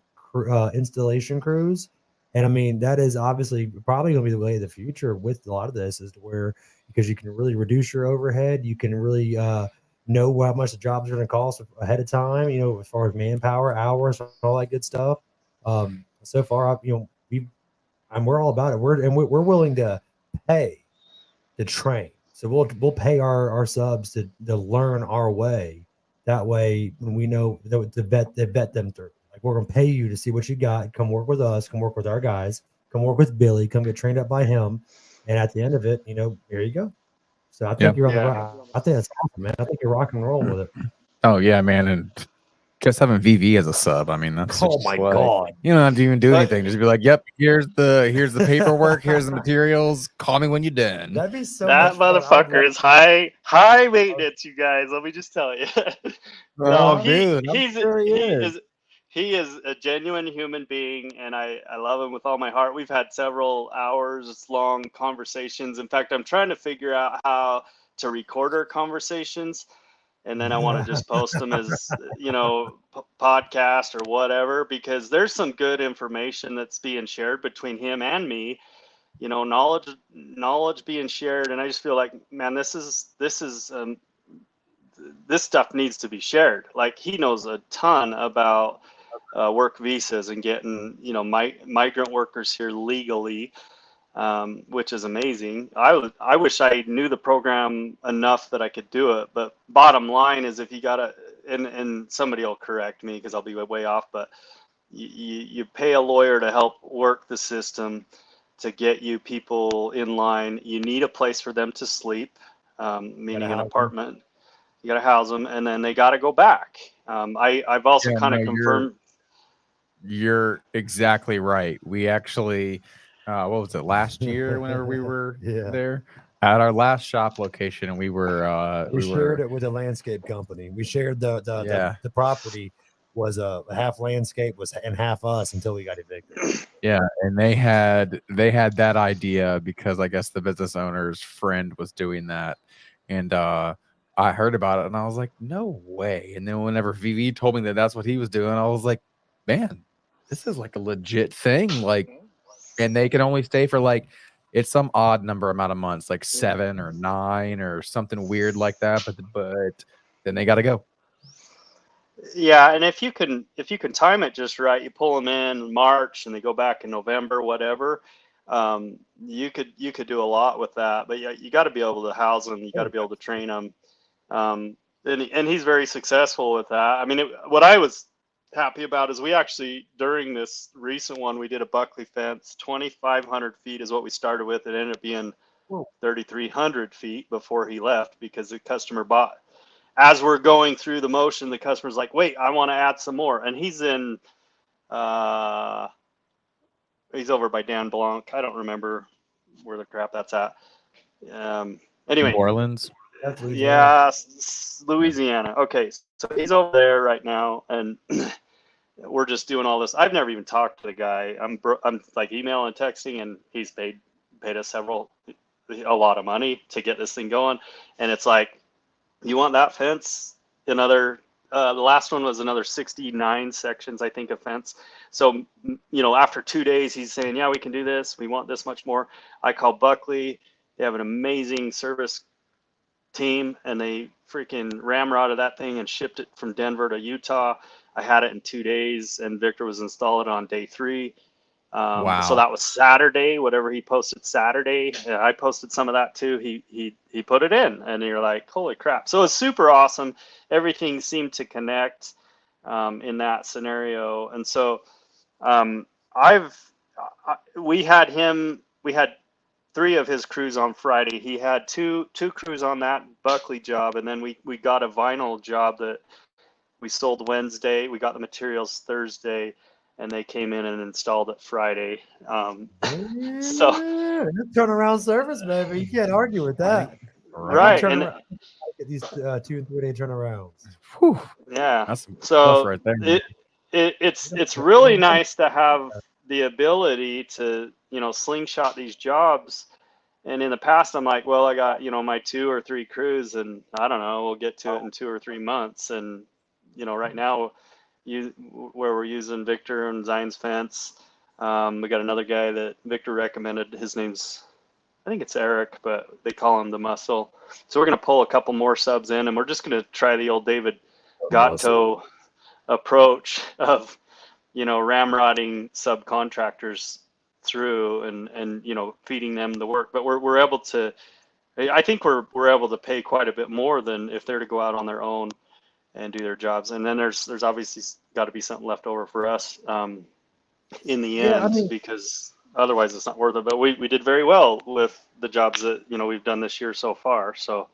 installation crews. And I mean, that is obviously probably going to be the way of the future with a lot of this, is to where, because you can really reduce your overhead. You can really know how much the jobs are going to cost ahead of time, as far as manpower, hours, all that good stuff. So far, And we're all about it. We're willing to pay to train. So we'll pay our subs to learn our way. That way, when we know to vet them through. Like, we're gonna pay you to see what you got. Come work with us. Come work with our guys. Come work with Billy. Come get trained up by him. And at the end of it, here you go. So I think Yep. you're on the Yeah. right. I think that's awesome, man. I think you're rock and roll with it. Oh yeah, man, and just having VV as a sub. I mean, that's Oh just my like, God. you don't have to even do But- anything. Just be like, yep, here's the paperwork, here's the materials. Call me when you're done. That'd be so That much fun. motherfucker is high maintenance, you guys. Let me just tell you. Oh, he- dude, I'm he's sure he is. he is a genuine human being, and I love him with all my heart. We've had several hours long conversations. In fact, I'm trying to figure out how to record our conversations, and then I want to just post them as podcast or whatever, because there's some good information that's being shared between him and me. Knowledge being shared, and I just feel like, man, this stuff needs to be shared. Like, he knows a ton about work visas and getting migrant workers here legally, which is amazing. I wish I knew the program enough that I could do it. But bottom line is, if you gotta, and somebody will correct me because I'll be way off, but you pay a lawyer to help work the system to get you people in line. You need a place for them to sleep, meaning an house 'em. apartment. You got to house them, and then they got to go back. I've also Yeah, kind of no, confirmed. You're exactly right. We actually, what was it, last year whenever we were Yeah. there at our last shop location, and we were We shared it with a landscape company. We shared the property was a half landscape and half us until we got evicted. Yeah, and they had that idea because I guess the business owner's friend was doing that, and I heard about it and I was like, no way. And then whenever VV told me that that's what he was doing, I was like, man, this is like a legit thing. Like, and they can only stay for like, it's some odd amount of months, like 7 or 9 or something weird like that. But then they got to go. Yeah, and if you can time it just right, you pull them in March and they go back in November, whatever. You could do a lot with that. But yeah, you got to be able to house them. You got to be able to train them. And he's very successful with that. I mean, what I was happy about is we actually, during this recent one, we did a Buckley fence. 2,500 feet is what we started with. It ended up being 3,300 feet before he left because the customer bought. As we're going through the motion, the customer's like, wait, I want to add some more. And he's in, he's over by Dan Blanc. I don't remember where the crap that's at. Anyway. New Orleans. Yeah, Louisiana. Okay, so he's over there right now, and we're just doing all this. I've never even talked to the guy. I'm like emailing, texting, and he's paid us a lot of money to get this thing going. And it's like, you want that fence? The last one was another 69 sections, I think, of fence. So, after 2 days, he's saying, yeah, we can do this. We want this much more. I call Buckley. They have an amazing service team, and they freaking ramrodded that thing and shipped it from Denver to Utah. I had it in 2 days, and Victor was installed on day 3. Wow. So that was Saturday. Whatever he posted Saturday, I posted some of that too. He put it in, and you're like, holy crap! So it's super awesome. Everything seemed to connect in that scenario, and so we had 3 of his crews on Friday. He had two crews on that Buckley job, and then we got a vinyl job that we sold Wednesday. We got the materials Thursday, and they came in and installed it Friday. So that's turnaround service, baby. You can't argue with that. Right, and get these 2 and 3 day turnarounds. Whew, yeah, that's some so stuff right there. it's really nice to have the ability to slingshot these jobs. And in the past, I'm like, well, I got my 2 or 3 crews, and I don't know, we'll get to it in 2 or 3 months. And right now, where we're using Victor and Zion's fence, we got another guy that Victor recommended. His name's, I think it's Eric, but they call him the Muscle. So we're gonna pull a couple more subs in, and we're just gonna try the old David Gatto approach of ramrodding subcontractors through and feeding them the work. But we're able to, I think we're able to pay quite a bit more than if they're to go out on their own and do their jobs. And then there's obviously got to be something left over for us in the end, Yeah, I mean, because otherwise it's not worth it. But we did very well with the jobs that we've done this year so far, so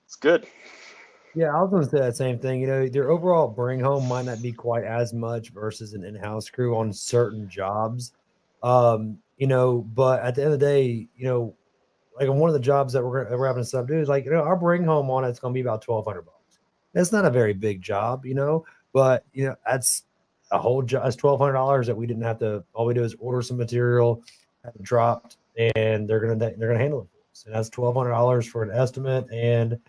it's good. yeah, I was going to say that same thing. Their overall bring home might not be quite as much versus an in-house crew on certain jobs. But at the end of the day, like on one of the jobs that we're having to sub do is like, our bring home on it's going to be about $1,200. It's not a very big job, but that's a whole job. It's $1,200 that we didn't have to. All we do is order some material, have it dropped, and they're gonna handle it for us. And that's $1,200 for an estimate. And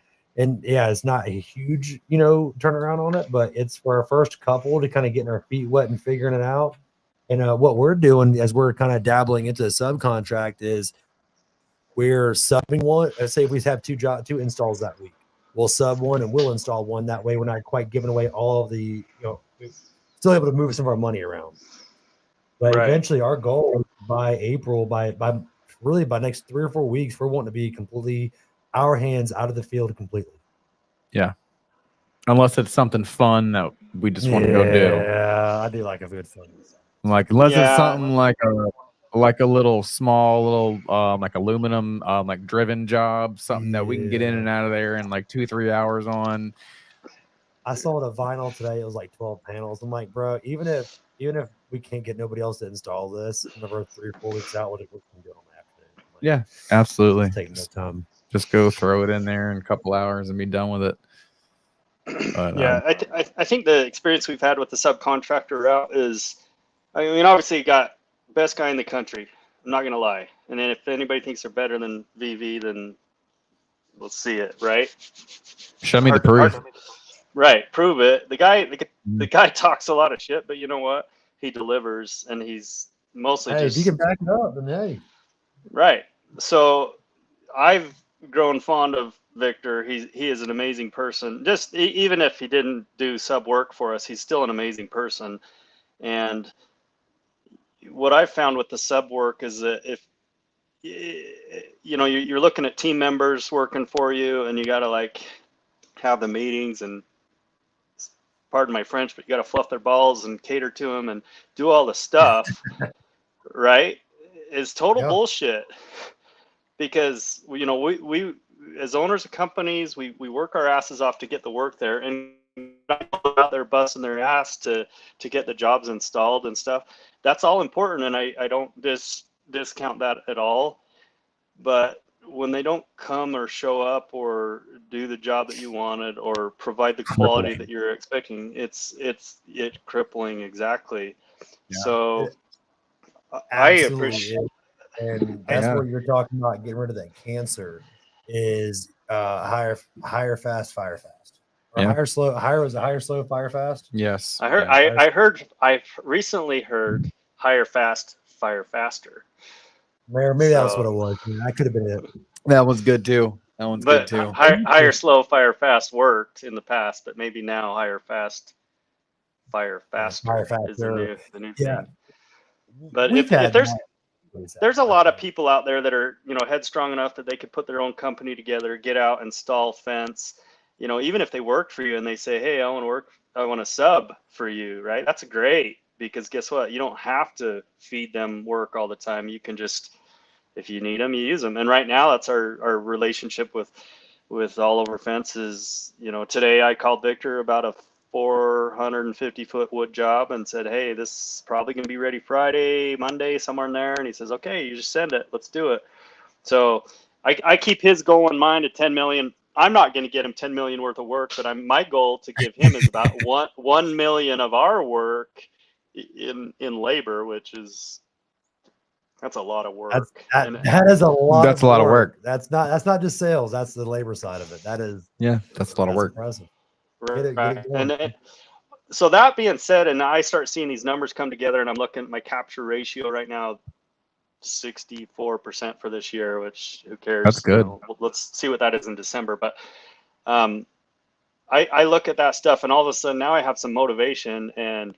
yeah, it's not a huge turnaround on it, but it's for our first couple to kind of getting our feet wet and figuring it out. And what we're doing as we're kind of dabbling into the subcontract is we're subbing one. Let's say if we have two installs that week, we'll sub one and we'll install one. That way, we're not quite giving away all of the still able to move some of our money around. But Right. eventually our goal by April, by next 3 or 4 weeks, we're wanting to be completely our hands out of the field completely. Yeah. Unless it's something fun that we just want to go do. Yeah, I do like a good fun. Like unless Yeah. it's something like a little small like aluminum like driven job, something that we can get in and out of there in like 2-3 hours on. I saw the vinyl today. It was like 12 panels. I'm like, bro, even if we can't get nobody else to install this, another 3 or 4 weeks out, what if we can do it on the afternoon? Like, Yeah, absolutely. it's taking no time. Just go throw it in there in a couple hours and be done with it. But, Yeah, I think the experience we've had with the subcontractor route is, I mean, obviously you got best guy in the country. I'm not gonna lie. And then if anybody thinks they're better than VV, then we'll see it, right? show me the Hard- proof. hard- Right, prove it. The guy talks a lot of shit, but you know what? He delivers, and he's mostly Hey, just if you can back it up, then hey. right. So I've grown fond of Victor. He is an amazing person. Just even if he didn't do sub work for us, he's still an amazing person. And what I've found with the sub work is that if you're looking at team members working for you, and you got to like have the meetings and, pardon my French, but you got to fluff their balls and cater to them and do all the stuff, right? Is total bullshit. Because we as owners of companies, we work our asses off to get the work there, and out there busting their ass to get the jobs installed and stuff. That's all important, and I don't discount that at all. But when they don't come or show up or do the job that you wanted or provide the quality that you're expecting, it's crippling. Exactly. Yeah. So I Absolutely appreciate. is. And that's Yeah. what you're talking about, getting rid of that cancer is hire fast, fire fast. Or Yeah. hire slow, hire slow, fire fast. Yes. I heard. Yeah. I've recently heard hire fast, fire faster. Maybe that's So- what it was. Man. That could have been it. That was good too. That one's But good too. hire slow, fire fast worked in the past, but maybe now hire fast, fire faster, Fire is the faster. new Yeah. thing. But We've if had there's that. there's a lot of people out there that are headstrong enough that they could put their own company together, get out, install fence. Even if they work for you and they say, hey, I want to sub for you, right? That's great, because guess what? You don't have to feed them work all the time. You can just, if you need them, you use them. And right now that's our relationship with All Over Fences. Today I called Victor about a 450-foot wood job and said, hey, this is probably going to be ready Friday, Monday, somewhere in there. And he says, okay, you just send it. Let's do it. So I keep his goal in mind at 10 million. I'm not going to get him 10 million worth of work, but my goal to give him is about 1 million of our work in labor, which is, that's a lot of work. That is a lot. That's a lot of work. That's not just sales. That's the labor side of it. That is. Yeah, that's a lot of work. Impressive. Right. Get it going. And so that being said, and I start seeing these numbers come together, and I'm looking at my capture ratio right now, 64% for this year, which who cares? That's good. Let's see what that is in December. But I look at that stuff, and all of a sudden now I have some motivation, and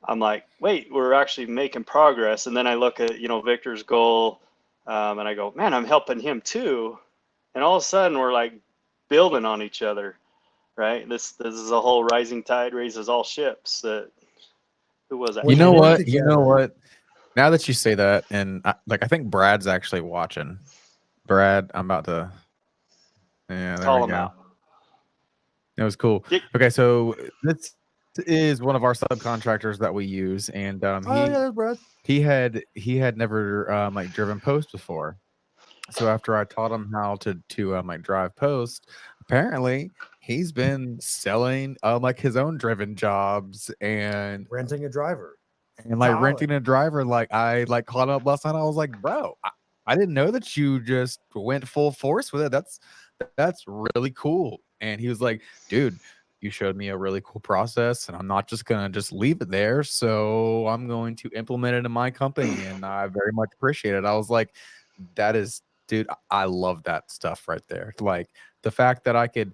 I'm like, wait, we're actually making progress. And then I look at, Victor's goal, and I go, man, I'm helping him too. And all of a sudden we're like building on each other, right? This is a whole rising tide raises all ships. Who was that? Well, You know work what? You know together. what? Now that you say that, and I think Brad's actually watching. Brad, I'm about to. Yeah, there Call we him go. out. It was cool. Yeah. Okay, so this is one of our subcontractors that we use, and Oh, Brad. he had never like driven post before. So after I taught him how to like drive post, apparently he's been selling like his own driven jobs and Renting a driver. like Solid. renting a driver. Like I like caught up last night. I was like, bro, I didn't know that you just went full force with it. That's really cool. And he was like, dude, you showed me a really cool process, and I'm not just gonna just leave it there. So I'm going to implement it in my company, and I very much appreciate it. I was like, that is, dude, I love that stuff right there. Like the fact that I could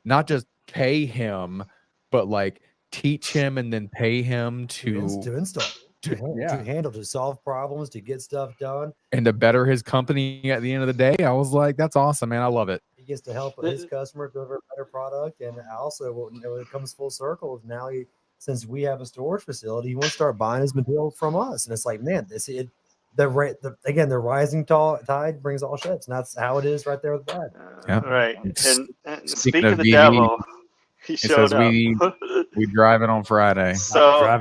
not just pay him, but like teach him and then pay him to install, to handle, to solve problems, to get stuff done, and to better his company at the end of the day. I was like, that's awesome, man. I love it. He gets to help his customer deliver a better product, and also when it comes full circle, now since we have a storage facility, he wants to start buying his material from us, and it's like, man, the rising tide brings all ships, and that's how it is right there with Brad. Right. And speaking of of the VV, devil, he It showed says up. we drive it on Friday. So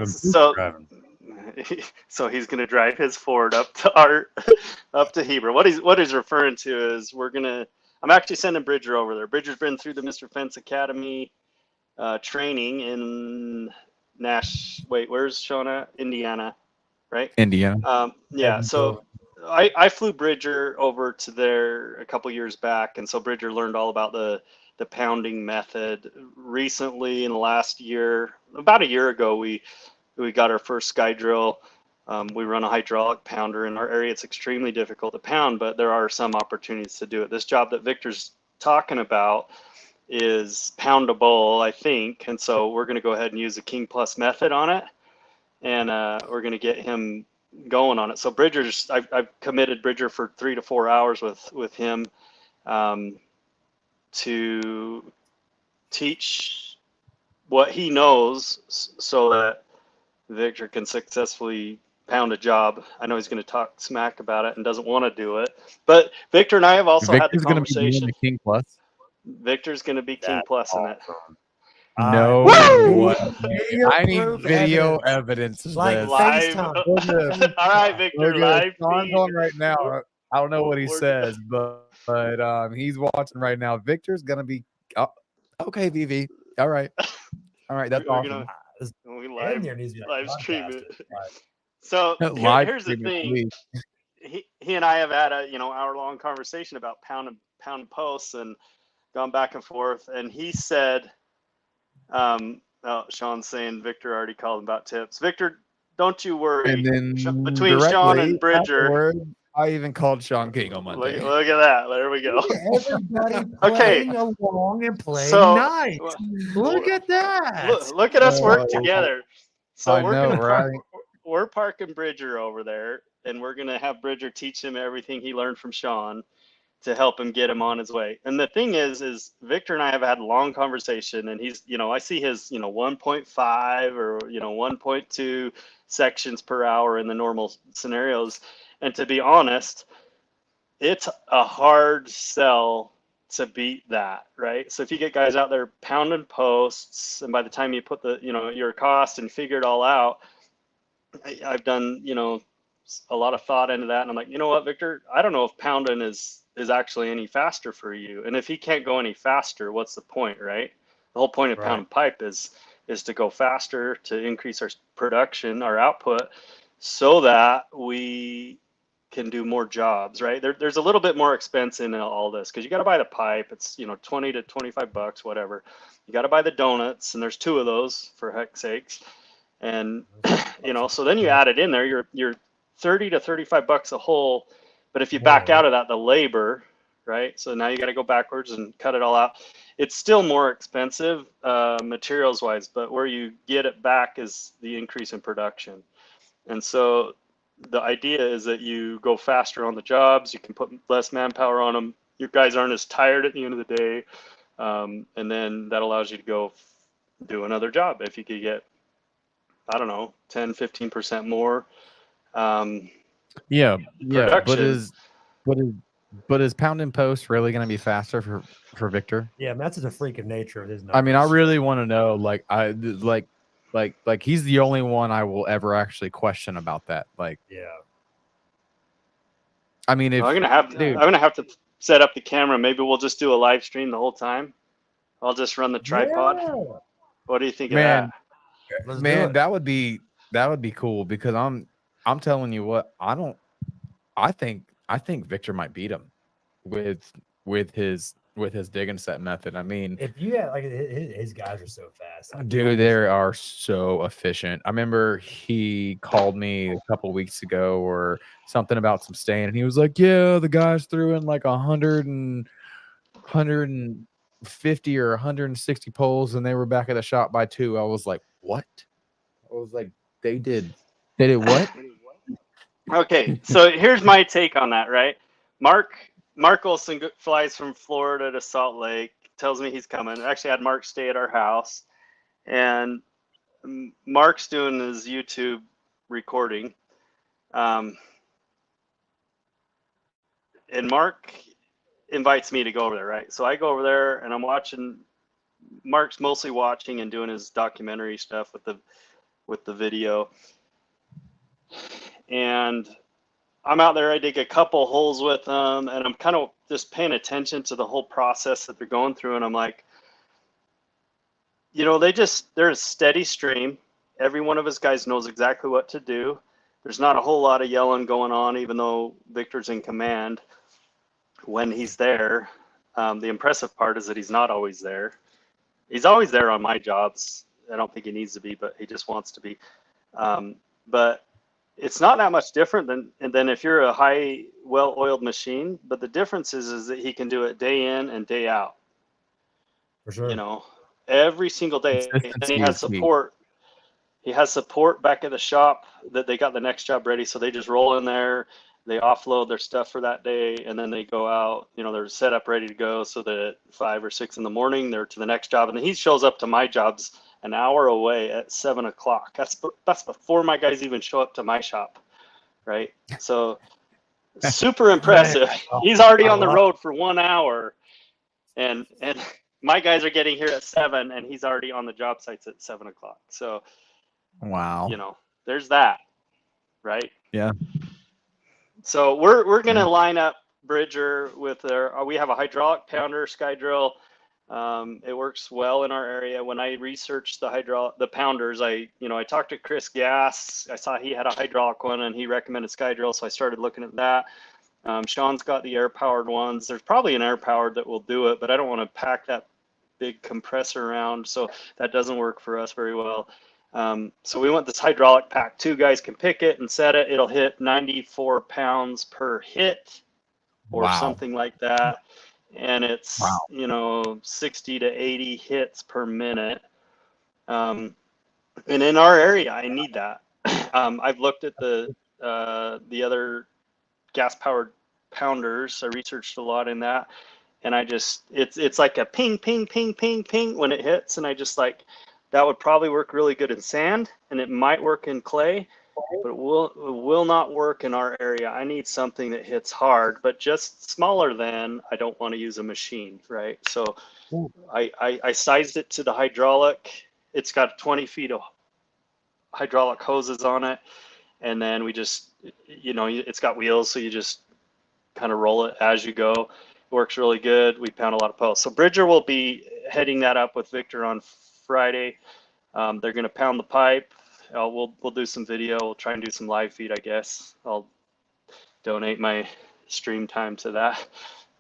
he's going to drive his Ford up to Heber. What he's referring to is I'm actually sending Bridger over there. Bridger's been through the Mr. Fence Academy training in where's Sean at? Indiana, right? Indiana. Yeah. So I flew Bridger over to there a couple years back, and so Bridger learned all about the pounding method. Recently, in the last year, about a year ago, we got our first sky drill. We run a hydraulic pounder in our area. It's extremely difficult to pound, but there are some opportunities to do it. This job that Victor's talking about is poundable, I think, and so we're going to go ahead and use the King Plus method on it, and we're going to get him going on it. So I've committed Bridger for 3 to 4 hours with him to teach what he knows so that Victor can successfully pound a job. I know he's going to talk smack about it and doesn't want to do it, but Victor and I have also had the conversation. Be King Plus. Victor's going to be King Plus in it. No, I need video evidence of like this. FaceTime. All right, Victor, live. Sean's on right now. I don't know what he says, but he's watching right now. Victor's gonna be okay. VV, all right, that's awesome. We live stream it. So here's the thing. He and I have had a hour-long conversation about pound posts and gone back and forth, and he said, Sean's saying Victor already called him about tips. Victor, don't you worry. And then between Sean and Bridger, I even called Sean King on Monday. Look at that. There we go. Everybody playing along and playing nice. Look at that. Look at us work together. So right? We're parking Bridger over there, and we're going to have Bridger teach him everything he learned from Sean to help him get him on his way. And the thing is Victor and I have had a long conversation, and he's, I see his, 1.5 or, 1.2 sections per hour in the normal scenarios. And to be honest, it's a hard sell to beat that, right? So if you get guys out there pounding posts, and by the time you put the, your cost and figure it all out, I've done, a lot of thought into that. And I'm like, you know what, Victor, I don't know if pounding is actually any faster for you. And if he can't go any faster, what's the point, right? The whole point of pounding pipe is to go faster, to increase our production, our output, so that we can do more jobs, right? There's a little bit more expense in all this because you got to buy the pipe. It's, $20 to $25, whatever. You got to buy the donuts, and there's 2 of those for heck's sakes. And, so then you add it in there, you're $30 to $35 a hole. But if you back out of that, the labor, right? So now you got to go backwards and cut it all out. It's still more expensive materials wise, but where you get it back is the increase in production. And so the idea is that you go faster on the jobs, you can put less manpower on them. Your guys aren't as tired at the end of the day. And then that allows you to go do another job. If you could get, I don't know, 10, 15% more. Yeah, but Production. is pound and post really going to be faster for Victor? Yeah, Matt's is a freak of nature of his numbers. I mean, I really want to know. Like, like he's the only one I will ever actually question about that. Like, yeah. I mean, if I'm gonna have to set up the camera. Maybe we'll just do a live stream the whole time. I'll just run the tripod. Yeah. What do you think Man, of that? Let's do man, it. that would be cool because I'm telling you what, I think Victor might beat him with his dig and set method. I mean, If you had like his guys are so fast. Like, dude, they are so efficient. I remember he called me a couple weeks ago or something about some staying, and he was like, "Yeah, the guys threw in like 150 or 160 poles, and they were back at the shop by 2." I was like, "What?" I was like, "They did what?" Okay, so here's my take on that. Right, Mark Olson flies from Florida to Salt Lake. Tells me he's coming. Actually, I had Mark stay at our house, and Mark's doing his YouTube recording. And Mark invites me to go over there, right? So I go over there and I'm watching. Mark's mostly watching and doing his documentary stuff with the video. And I'm out there, I dig a couple holes with them, and I'm kind of just paying attention to the whole process that they're going through. And I'm like, you know, they're a steady stream. Every one of his guys knows exactly what to do. There's not a whole lot of yelling going on, even though Victor's in command when he's there. The impressive part is that he's not always there. He's always there on my jobs. I don't think he needs to be, but he just wants to be. But it's not that much different than if you're a high, well-oiled machine. But the difference is that he can do it day in and day out. For sure. You know, every single day. And Consistency he has is key. support. He has support back at the shop that they got the next job ready. So they just roll in there, they offload their stuff for that day, and then they go out. You know, they're set up ready to go. So that at 5 or 6 in the morning, they're to the next job. And then he shows up to my jobs an hour away at 7 o'clock. That's before my guys even show up to my shop, right? So super impressive. He's already on the road for 1 hour, and my guys are getting here at 7, and he's already on the job sites at 7 o'clock. So, Wow. you know, there's that, right? Yeah. So we're gonna line up Bridger with we have a hydraulic pounder sky drill. It works well in our area. When I researched the pounders, I talked to Chris Gass. I saw he had a hydraulic one and he recommended sky drill, so I started looking at that. Sean's got the air powered ones. There's probably an air powered that will do it, but I don't want to pack that big compressor around, so that doesn't work for us very well. So we want this hydraulic pack. 2 guys can pick it and set it. It'll hit 94 pounds per hit or something like that. And it's, 60 to 80 hits per minute. And in our area, I need that. I've looked at the other gas powered pounders. I researched a lot in that. And it's like a ping, ping, ping, ping, ping when it hits. And I just like, that would probably work really good in sand, and it might work in clay, but it will not work in our area. I need something that hits hard, but just smaller than. I don't want to use a machine, right? So I sized it to the hydraulic. It's got 20 feet of hydraulic hoses on it, and then we just, it's got wheels, so you just kind of roll it as you go. It works really good. We pound a lot of posts. So Bridger will be heading that up with Victor on Friday. They're going to pound the pipe. We'll do some video. We'll try and do some live feed, I guess. I'll donate my stream time to that,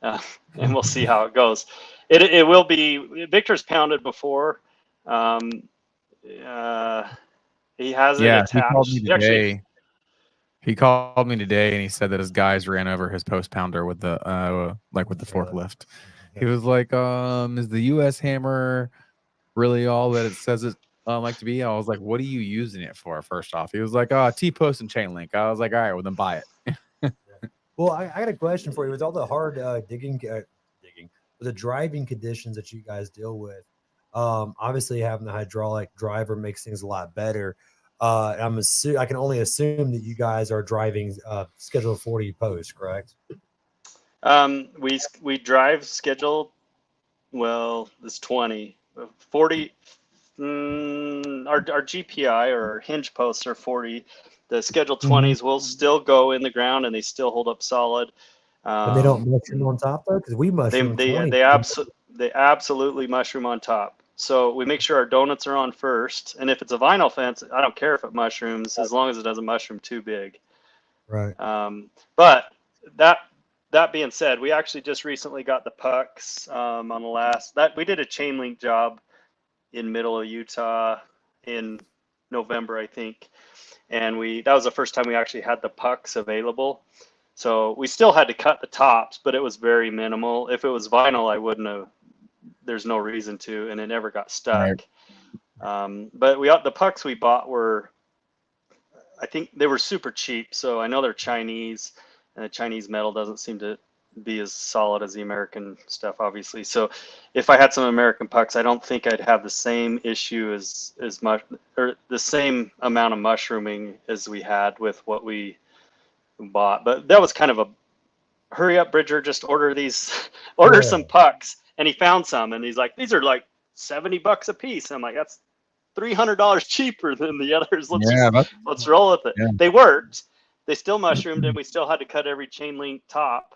and we'll see how it goes. It will be. Victor's pounded before. He has it attached. He called me today. He called me today and he said that his guys ran over his post pounder with the forklift. He was like, is the US hammer really all that it says it like to be? I was like, what are you using it for, first off? He was like, T-post and chain link. I was like, all right, well then buy it. Well, I got a question for you. With all the hard digging, with the driving conditions that you guys deal with, obviously having the hydraulic driver makes things a lot better. I can only assume that you guys are driving schedule 40 post, correct? We drive schedule. Well, it's 20, 40. Our GPI or hinge posts are 40. The schedule 20s will still go in the ground and they still hold up solid. But they don't mushroom on top though, because we mushroom. They absolutely mushroom on top. So we make sure our donuts are on first, and if it's a vinyl fence, I don't care if it mushrooms as long as it doesn't mushroom too big. Right. But that being said, we actually just recently got the pucks on the last that we did a chain link job in middle of Utah in November, I think, and that was the first time we actually had the pucks available. So we still had to cut the tops, but it was very minimal. If it was vinyl, I wouldn't have. There's no reason to, and it never got stuck. Right. But the pucks we bought were, I think they were super cheap. So I know they're Chinese, and the Chinese metal doesn't seem to be as solid as the American stuff, obviously. So if I had some American pucks, I don't think I'd have the same issue as much, or the same amount of mushrooming as we had with what we bought. But that was kind of a hurry up, Bridger, just order some pucks. And he found some, and he's like, these are like $70 a piece. I'm like, that's $300 cheaper than the others. Let's roll with it. Yeah. They worked. They still mushroomed, and we still had to cut every chain link top.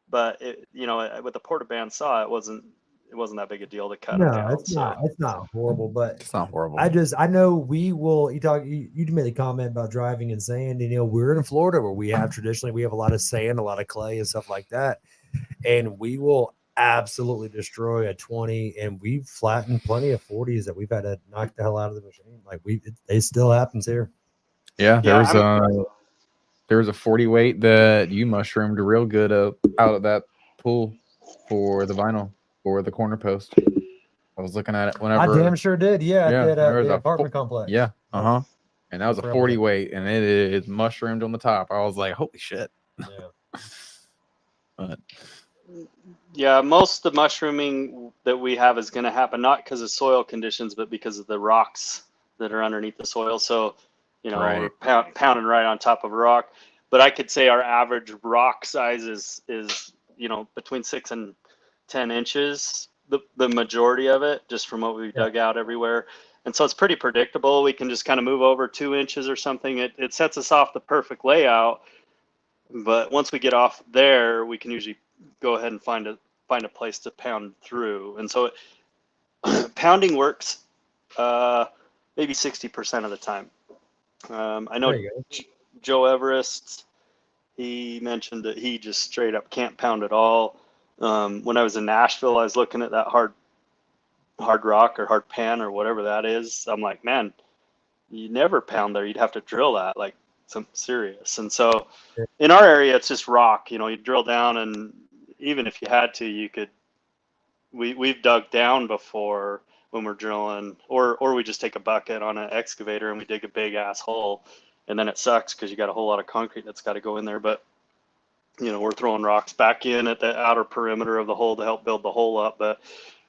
But with the Portaband saw, it wasn't that big a deal to cut it down. It's not horrible, but it's not horrible. I know we will. You made a comment about driving in sand, and we're in Florida where we have a lot of sand, a lot of clay, and stuff like that, and we will absolutely destroy a 20, and we've flattened plenty of 40s that we've had to knock the hell out of the machine. Like it still happens here. Yeah, there was a 40 weight that you mushroomed real good out of that pool for the vinyl for the corner post. I was looking at it whenever. I damn sure did. Yeah, at the apartment complex. Yeah, and that was a 40 weight, and it is mushroomed on the top. I was like, holy shit. Yeah. But yeah, most of the mushrooming that we have is going to happen not because of soil conditions, but because of the rocks that are underneath the soil. So, we're pounding right on top of a rock. But I could say our average rock size is between 6 and 10 inches, the majority of it, just from what we've dug out everywhere. And so it's pretty predictable. We can just kind of move over 2 inches or something. It sets us off the perfect layout. But once we get off there, we can usually go ahead and find a place to pound through. And so pounding works maybe 60% of the time. I know Joe Everest, he mentioned that he just straight up can't pound at all. When I was in Nashville, I was looking at that hard rock or hard pan or whatever that is. I'm like, man, you never pound there. You'd have to drill that like something serious. And so in our area, it's just rock. You drill down, and even if you had to, you could. We've dug down before when we're drilling, or we just take a bucket on an excavator and we dig a big ass hole, and then it sucks because you got a whole lot of concrete that's got to go in there. But we're throwing rocks back in at the outer perimeter of the hole to help build the hole up, but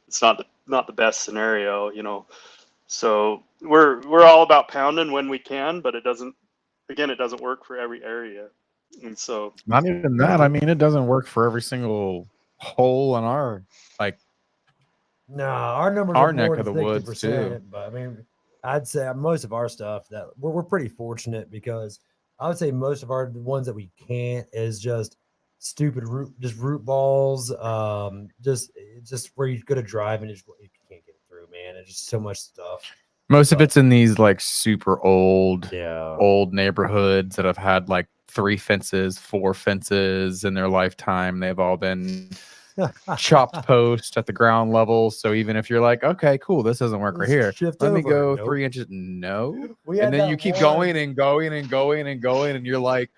it's not the best scenario, So we're all about pounding when we can, but it doesn't work for every area. And so not even that. I mean, it doesn't work for every single hole in our our numbers our are neck more of the than woods 60%, too. But I mean, I'd say most of our stuff that we're pretty fortunate, because I would say most of the ones that we can't is just stupid root balls. Just where you go to drive and you can't get through, man. It's just so much stuff. Most of it's in these like super old neighborhoods that have had like 3 fences, 4 fences in their lifetime. They've all been chopped post at the ground level. So even if you're like, okay, cool, this doesn't work right Let's here. shift Let me over. go Nope. 3 inches. No. We And had then you that keep one- going and going and going and going. And you're like,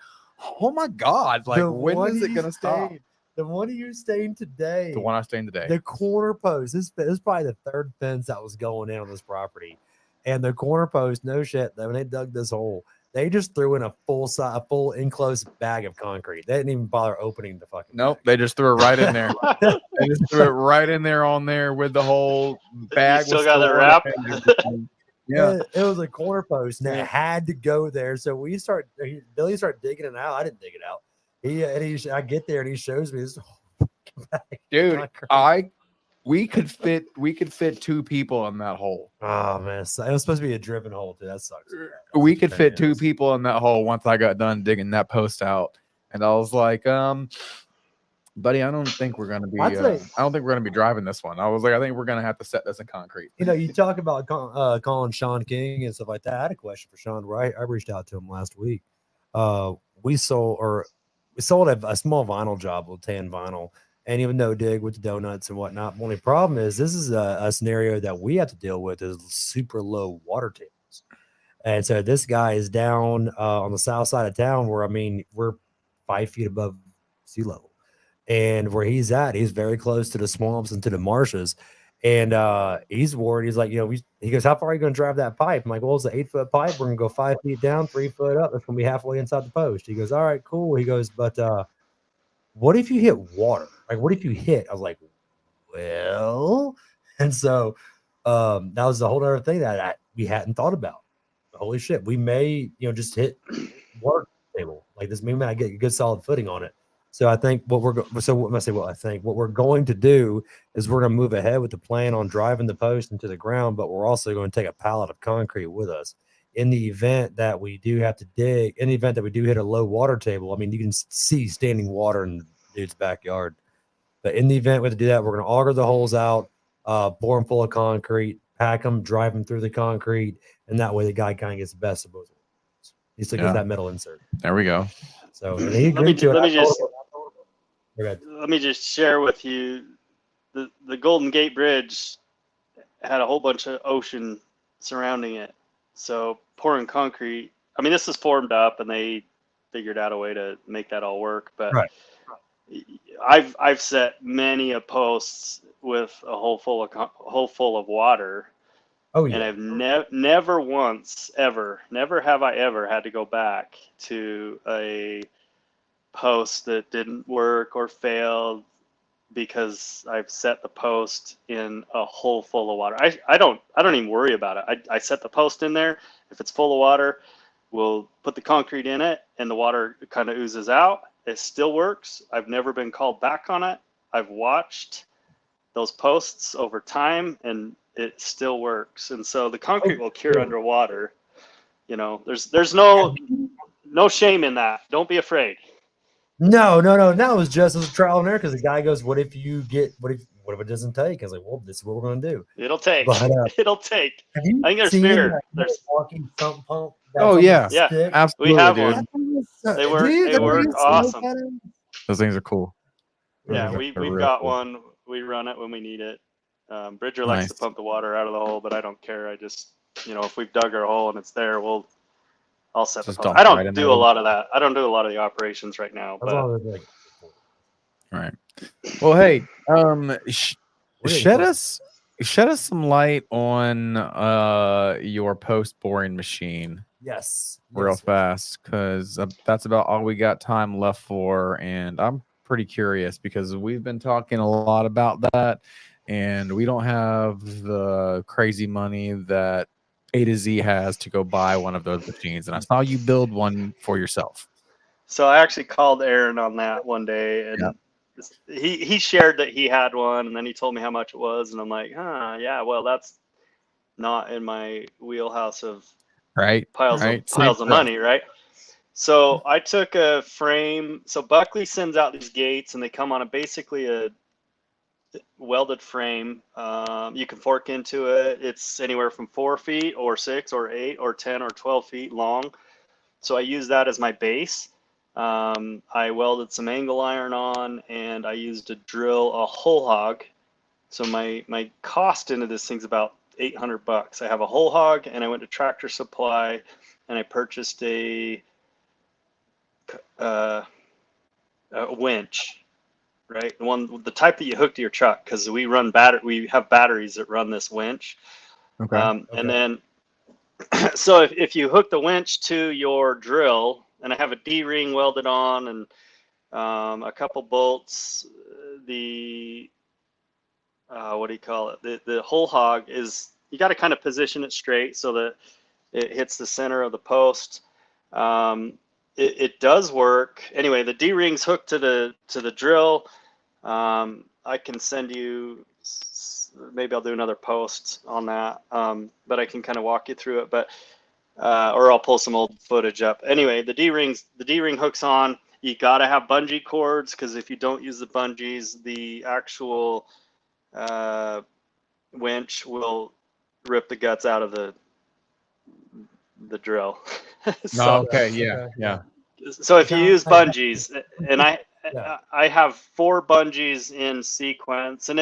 oh my God, like the when one is it you going to stop? stained- The one you stained today. The one I stained today. The corner post. This is probably the third fence that was going in on this property. And the corner post, no shit, when they dug this hole, they just threw in a full enclosed bag of concrete. They didn't even bother opening the fucking Nope, bag. they just threw it right in there. They just threw it right in there on there with the whole bag. still was got that still wrap? on it and everything. Yeah. It was a corner post and Yeah. it had to go there. So Billy started digging it out. I didn't dig it out. I get there and he shows me this. Dude, concrete. we could fit 2 people in that hole. Oh man, so it was supposed to be a driven hole too. That sucks. We could fit 2 Yes. people in that hole once I got done digging that post out. And I was like, buddy, I don't think we're gonna be I'd say- I don't think we're gonna be driving this one. I was like, I think we're gonna have to set this in concrete. You know, you talk about calling Sean King and stuff like that. I had a question for Sean. Right, I reached out to him last week. We sold a small vinyl job with tan vinyl, and even though dig with the donuts and whatnot. Only problem is this is a scenario that we have to deal with is super low water tables, and so this guy is down on the south side of town where we're 5 feet above sea level. And where he's at, he's very close to the swamps and to the marshes. And he's worried. He's like, he goes, how far are you going to drive that pipe? I'm like, well, it's an 8-foot pipe. We're going to go 5 feet down, 3 foot up. That's going to be halfway inside the post. He goes, all right, cool. He goes, but what if you hit water? Like, what if you hit? I was like, well, and so that was the whole other thing that we hadn't thought about. Holy shit, we may, just hit water table like this. We might get a good solid footing on it. So I think what we're going to do is we're going to move ahead with the plan on driving the post into the ground, but we're also going to take a pallet of concrete with us in the event that we do have to dig. In the event that we do hit a low water table, you can see standing water in the dude's backyard. But in the event we have to do that, we're going to auger the holes out, bore them full of concrete, pack them, drive them through the concrete, and that way the guy kind of gets the best of both worlds. He still gets that metal insert. There we go. So and he agreed to it. Let me just share with you the Golden Gate Bridge had a whole bunch of ocean surrounding it. So pouring concrete, this is formed up and they figured out a way to make that all work. But right. I've set many a posts with a hole full of water. Oh yeah. And I've never once never have I ever had to go back to a post that didn't work or failed because I've set the post in a hole full of water. I don't even worry about it. I set the post in there. If it's full of water, we'll put the concrete in it and the water kind of oozes out. It still works. I've never been called back on it. I've watched those posts over time and it still works. And so the concrete will cure underwater. There's no shame in that. Don't be afraid. No. That was just as a trial and error because the guy goes, what if it doesn't take? I was like, well, this is what we're going to do. It'll take. But, It'll take. have you I think there's seen fear. that walking sump pump? Oh, yeah. Yeah. Absolutely, We have dude. one. They work awesome. Those things are cool. Yeah, They're we've real got cool. one. We run it when we need it. Bridger likes to Nice. pump the water out of the hole, but I don't care. I just, if we've dug our hole and it's there, I'll set the Just pump. dump I it don't right in do there. a lot of that. I don't do a lot of the operations right now, As but long as, like, Right. Well, hey, we're getting shed close. us some light on your post boring machine Yes. real yes. fast, because that's about all we got time left for, and I'm pretty curious because we've been talking a lot about that, and we don't have the crazy money that A to Z has to go buy one of those machines, and I saw you build one for yourself. so I actually called Aaron on that one day, and he shared that he had one, and then he told me how much it was, and I'm like, yeah, well, that's not in my wheelhouse of Right? piles Right. of money, right? So I took a frame. So Buckley sends out these gates, and they come on basically a welded frame. You can fork into it. It's anywhere from 4 feet or 6 or 8 or 10 or 12 feet long. So I use that as my base. I welded some angle iron on, and I used to drill a whole hog. So my cost into this thing's about $800. I have a whole hog, and I went to Tractor Supply, and I purchased a winch, right? The type that you hook to your truck, because we have batteries that run this winch. Okay. And then, so if you hook the winch to your drill, and I have a D-ring welded on, and a couple bolts, what do you call it? The whole hog is, you got to kind of position it straight so that it hits the center of the post. It does work. Anyway, the D-ring's hooked to the drill. I can send you, maybe I'll do another post on that, but I can kind of walk you through it. But or I'll pull some old footage up. Anyway, the D-ring hooks on. You got to have bungee cords, because if you don't use the bungees, the actual winch will rip the guts out of the drill. So, okay. Yeah. so if you use bungees, and Yeah. I have 4 bungees in sequence, and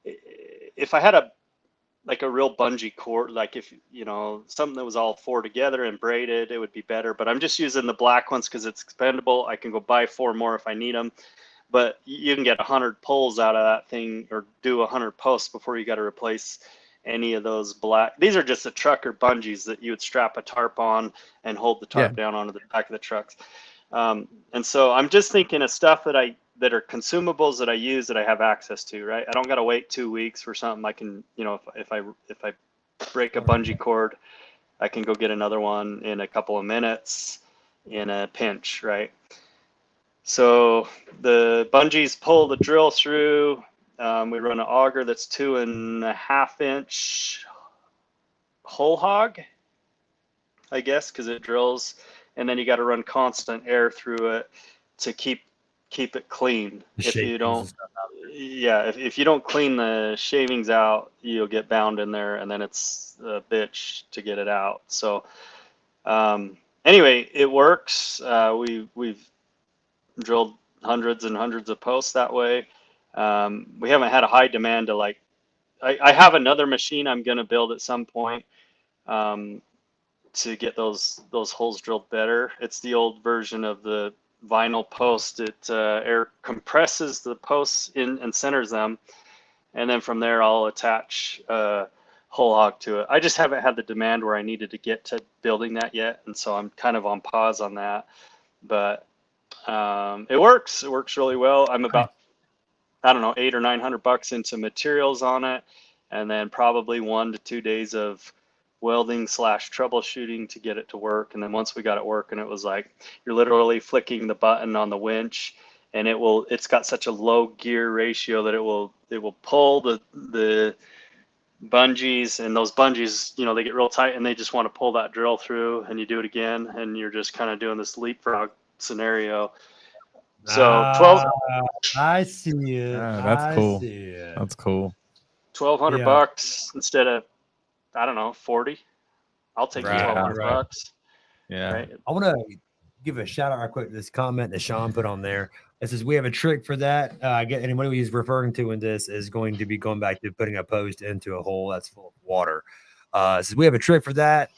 if I had a real bungee cord, like if something that was all 4 together and braided, it would be better. But I'm just using the black ones because it's expendable. I can go buy 4 more if I need them. But you can get 100 pulls out of that thing, or do 100 posts before you got to replace any of those black. These are just the trucker bungees that you would strap a tarp on and hold the tarp down onto the back of the trucks. And so I'm just thinking of stuff that are consumables that I use, that I have access to, right? I don't got to wait 2 weeks for something. I can, if I break a bungee cord, I can go get another one in a couple of minutes in a pinch, right? So the bungees pull the drill through. We run an auger that's 2.5 inch whole hog, I guess, because it drills, and then you got to run constant air through it to keep it clean. If you don't, if you don't clean the shavings out, you'll get bound in there, and then it's a bitch to get it out. So anyway, it works. We've drilled hundreds and hundreds of posts that way. We haven't had a high demand to I have another machine I'm going to build at some point to get those holes drilled better. It's the old version of the vinyl post. It air compresses the posts in and centers them, and then from there I'll attach a whole hog to it. I just haven't had the demand where I needed to get to building that yet, and so I'm kind of on pause on that. But it works really well. I'm about, I don't know, $800 or $900 into materials on it, and then probably 1 to 2 days of welding / troubleshooting to get it to work. And then once we got it working, it was like you're literally flicking the button on the winch, and it's got such a low gear ratio that it will pull the bungees, and those bungees, they get real tight, and they just want to pull that drill through, and you do it again, and you're just kind of doing this leapfrog scenario. So 12. I see it. That's cool. That's cool. $1,200 instead of, I don't know, 40. I'll take $1,200. Yeah. Right. I want to give a shout out real quick to this comment that Sean put on there. It says we have a trick for that. I get anybody he's referring to in this is going to be going back to putting a post into a hole that's full of water. It says we have a trick for that.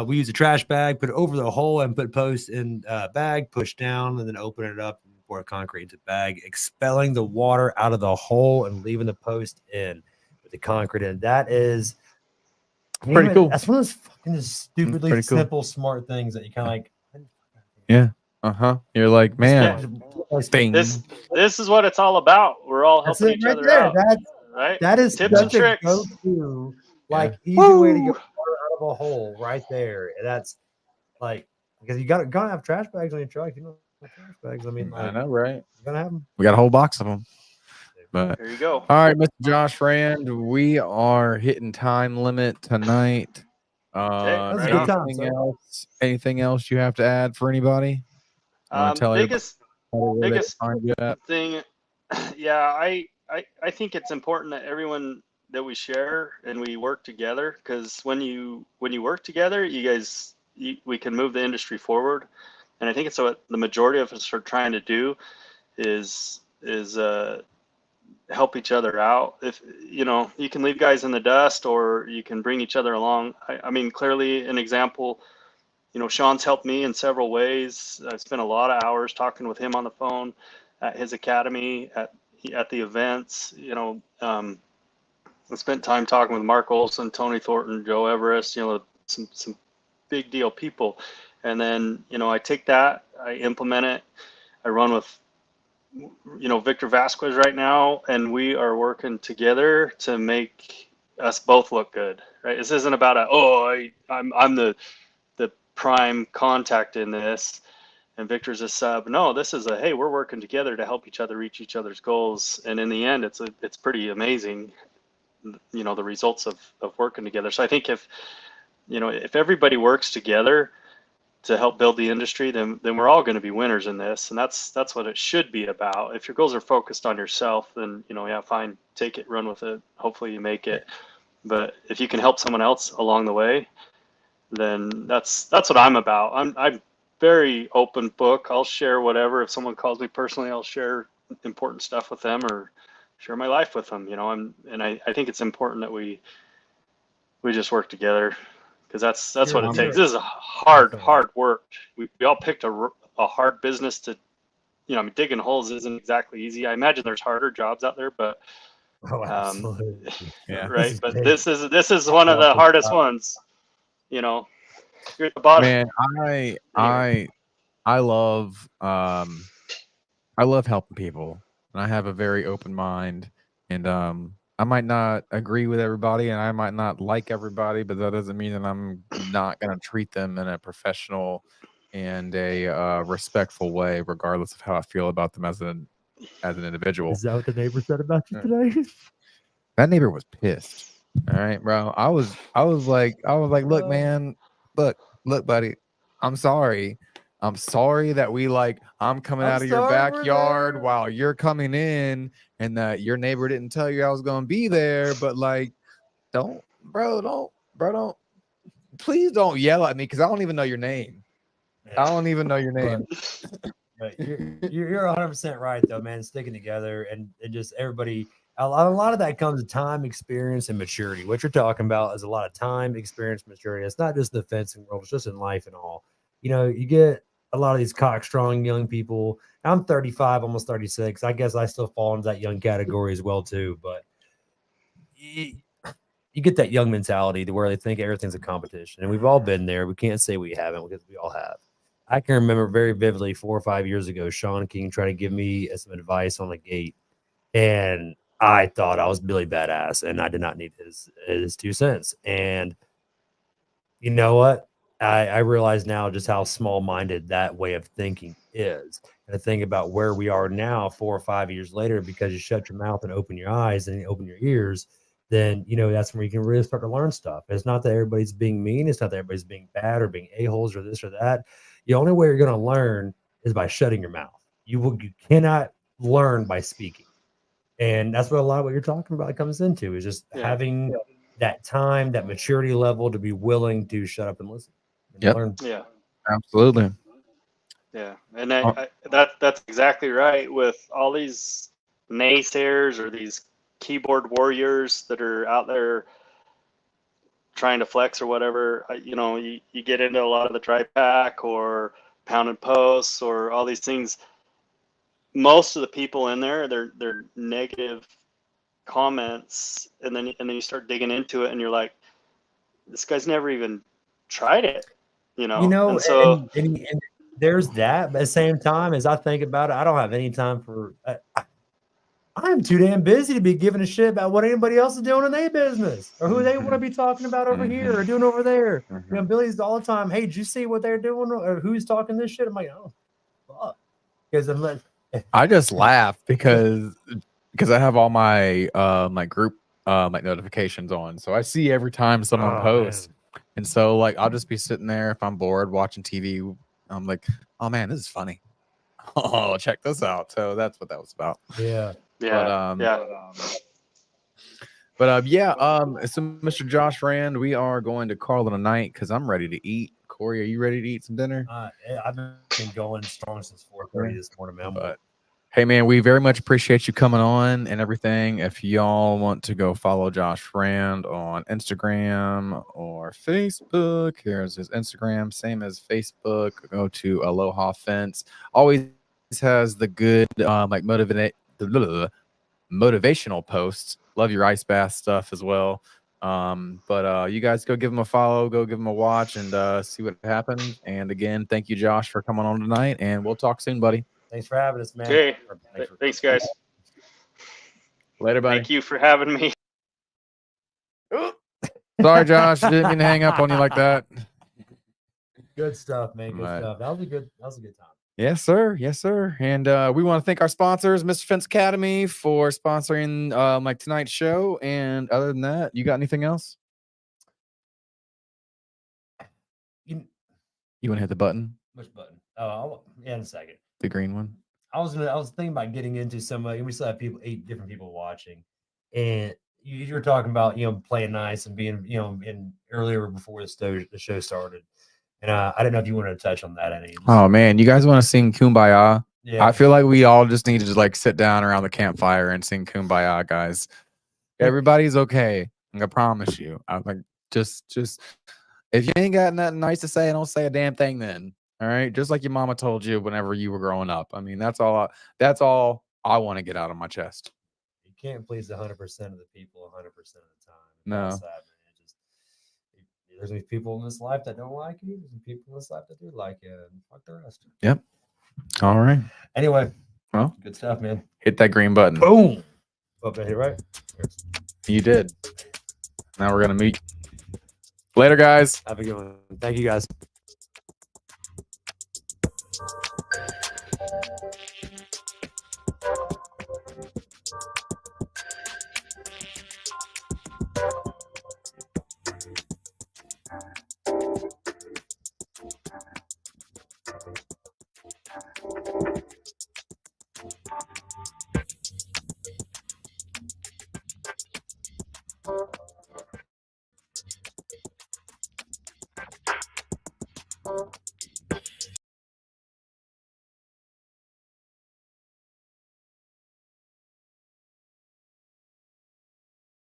We use a trash bag, put it over the hole, and put post in a bag, push down, and then open it up and pour concrete into the bag, expelling the water out of the hole and leaving the post in with the concrete in. That is pretty cool. That's one of those fucking stupidly simple, smart things that you kind of like. Yeah. You're like, man, this is what it's all about. We're all helping each other out. Right? That is tips and tricks. Go-to, easy way to get water out of a hole right there. And that's like, because you gotta have trash bags on your truck. You know, trash bags. I mean, I know, right? You're gonna have them. We got a whole box of them. But there you go. All right, Mr. Josh Rand, we are hitting time limit tonight. Anything else you have to add for anybody? Biggest thing, I think it's important that everyone that we share and we work together, because when you work together, we can move the industry forward. And I think it's what the majority of us are trying to do is help each other out. If you can leave guys in the dust, or you can bring each other along. I mean, clearly an example, Sean's helped me in several ways. I've spent a lot of hours talking with him on the phone at his academy, at the events. I spent time talking with Mark Olson, Tony Thornton, Joe Everest, some big deal people. And then, I take that, I implement it. I run with, Victor Vasquez right now, and we are working together to make us both look good, right? This isn't about I'm the prime contact in this, and Victor's a sub. No, this is hey, we're working together to help each other reach each other's goals. And in the end, it's pretty amazing, the results of working together. So I think if everybody works together to help build the industry, then we're all going to be winners in this. And that's what it should be about. If your goals are focused on yourself, then, fine, take it, run with it. Hopefully you make it. But if you can help someone else along the way, then that's what I'm about. I'm very open book. I'll share whatever. If someone calls me personally, I'll share important stuff with them or share my life with them. I think it's important that we just work together, because that's what it takes. This is a hard work. We all picked a hard business to, digging holes isn't exactly easy. I imagine there's harder jobs out there, but absolutely. Yeah. right. But this is one of the hardest ones. You're at the bottom. Man, I love helping people, and I have a very open mind, and I might not agree with everybody, and I might not like everybody, but that doesn't mean that I'm not going to treat them in a professional and a respectful way, regardless of how I feel about them as an individual. Is that what the neighbor said about you today? That neighbor was pissed. All right, bro. I was like, look, man, look, buddy. I'm sorry that I'm coming out of your backyard while you're coming in, and that your neighbor didn't tell you I was gonna be there. But don't please don't yell at me, because I don't even know your name. I don't even know your name. But you're 100% right, though, man. Sticking together and just everybody. A lot of that comes with time, experience, and maturity. What you're talking about is a lot of time, experience, maturity. It's not just the fencing world; it's just in life and all. You get a lot of these cock-strong young people. I'm 35, almost 36. I guess I still fall into that young category as well, too. But you get that young mentality to where they think everything's a competition, and we've all been there. We can't say we haven't, because we all have. I can remember very vividly 4 or 5 years ago, Sean King trying to give me some advice on the gate, and I thought I was Billy Badass, and I did not need his 2 cents. And you know what? I realize now just how small-minded that way of thinking is. And to think about where we are now, 4 or 5 years later, because you shut your mouth and open your eyes and you open your ears, then that's where you can really start to learn stuff. It's not that everybody's being mean. It's not that everybody's being bad or being a-holes or this or that. The only way you're going to learn is by shutting your mouth. You cannot learn by speaking. And that's what a lot of what you're talking about comes into, is just having that time, that maturity level to be willing to shut up and listen. And learn. Yeah, absolutely. Yeah, and that's exactly right. With all these naysayers or these keyboard warriors that are out there trying to flex or whatever, you get into a lot of the dry pack or pound and posts or all these things. Most of the people in there, they're negative comments, and then you start digging into it, and you're like, this guy's never even tried it, And so and there's that. But at the same time, as I think about it, I don't have any time for. I'm too damn busy to be giving a shit about what anybody else is doing in their business or who they want to be talking about over here or doing over there. Billy's all the time. Hey, did you see what they're doing or who's talking this shit? I'm like, oh, fuck. Because I just laugh because I have all my my group like notifications on, so I see every time someone posts, and so I'll just be sitting there if I'm bored watching TV. I'm like, oh man, this is funny. Oh, check this out. So that's what that was about. Yeah. But so Mr. Josh Rand, we are going to call it a night because I'm ready to eat. Corey, are you ready to eat some dinner? I've been going strong since 4:30 this morning, man. But hey, man, we very much appreciate you coming on and everything. If y'all want to go follow Josh Rand on Instagram or Facebook, here's his Instagram, same as Facebook. Go to Aloha Fence. Always has the good, like motivational posts. Love your ice bath stuff as well. But you guys go give him a follow, go give him a watch, and see what happens. And again, thank you, Josh, for coming on tonight, and we'll talk soon, buddy. Thanks for having us, man. Okay. Thanks, Thanks, guys. Later, buddy. Thank you for having me. Sorry, Josh. Didn't mean to hang up on you like that. Good stuff, man. Good Right. stuff. That was a good time. Yes, sir. Yes, sir. And we want to thank our sponsors, Mr. Fence Academy, for sponsoring like tonight's show. And other than that, you got anything else? You, You want to hit the button? which button? Oh, yeah, in a second. The green one? I was thinking about getting into some. We still have 8 different people watching, and you were talking about playing nice and being in earlier before the show started, and I didn't know if you wanted to touch on that any. Oh, man. You guys want to sing Kumbaya? Yeah, I feel like we all just need to just like sit down around the campfire and sing Kumbaya, guys. Everybody's okay. I promise you. I'm like, just if you ain't got nothing nice to say, don't say a damn thing then. All right. Just like your mama told you whenever you were growing up. I mean, that's all I want to get out of my chest. you can't please 100% of the people 100% of the time. No. It's sad, man. There's these people in this life that don't like you. There's people in this life that do like you. And fuck the rest. Yep. All right. Anyway, Well, good stuff, man. hit that green button. Boom. Oh, did I hit it right? You did. Now we're going to meet. Later, guys. Have a good one. Thank you, guys.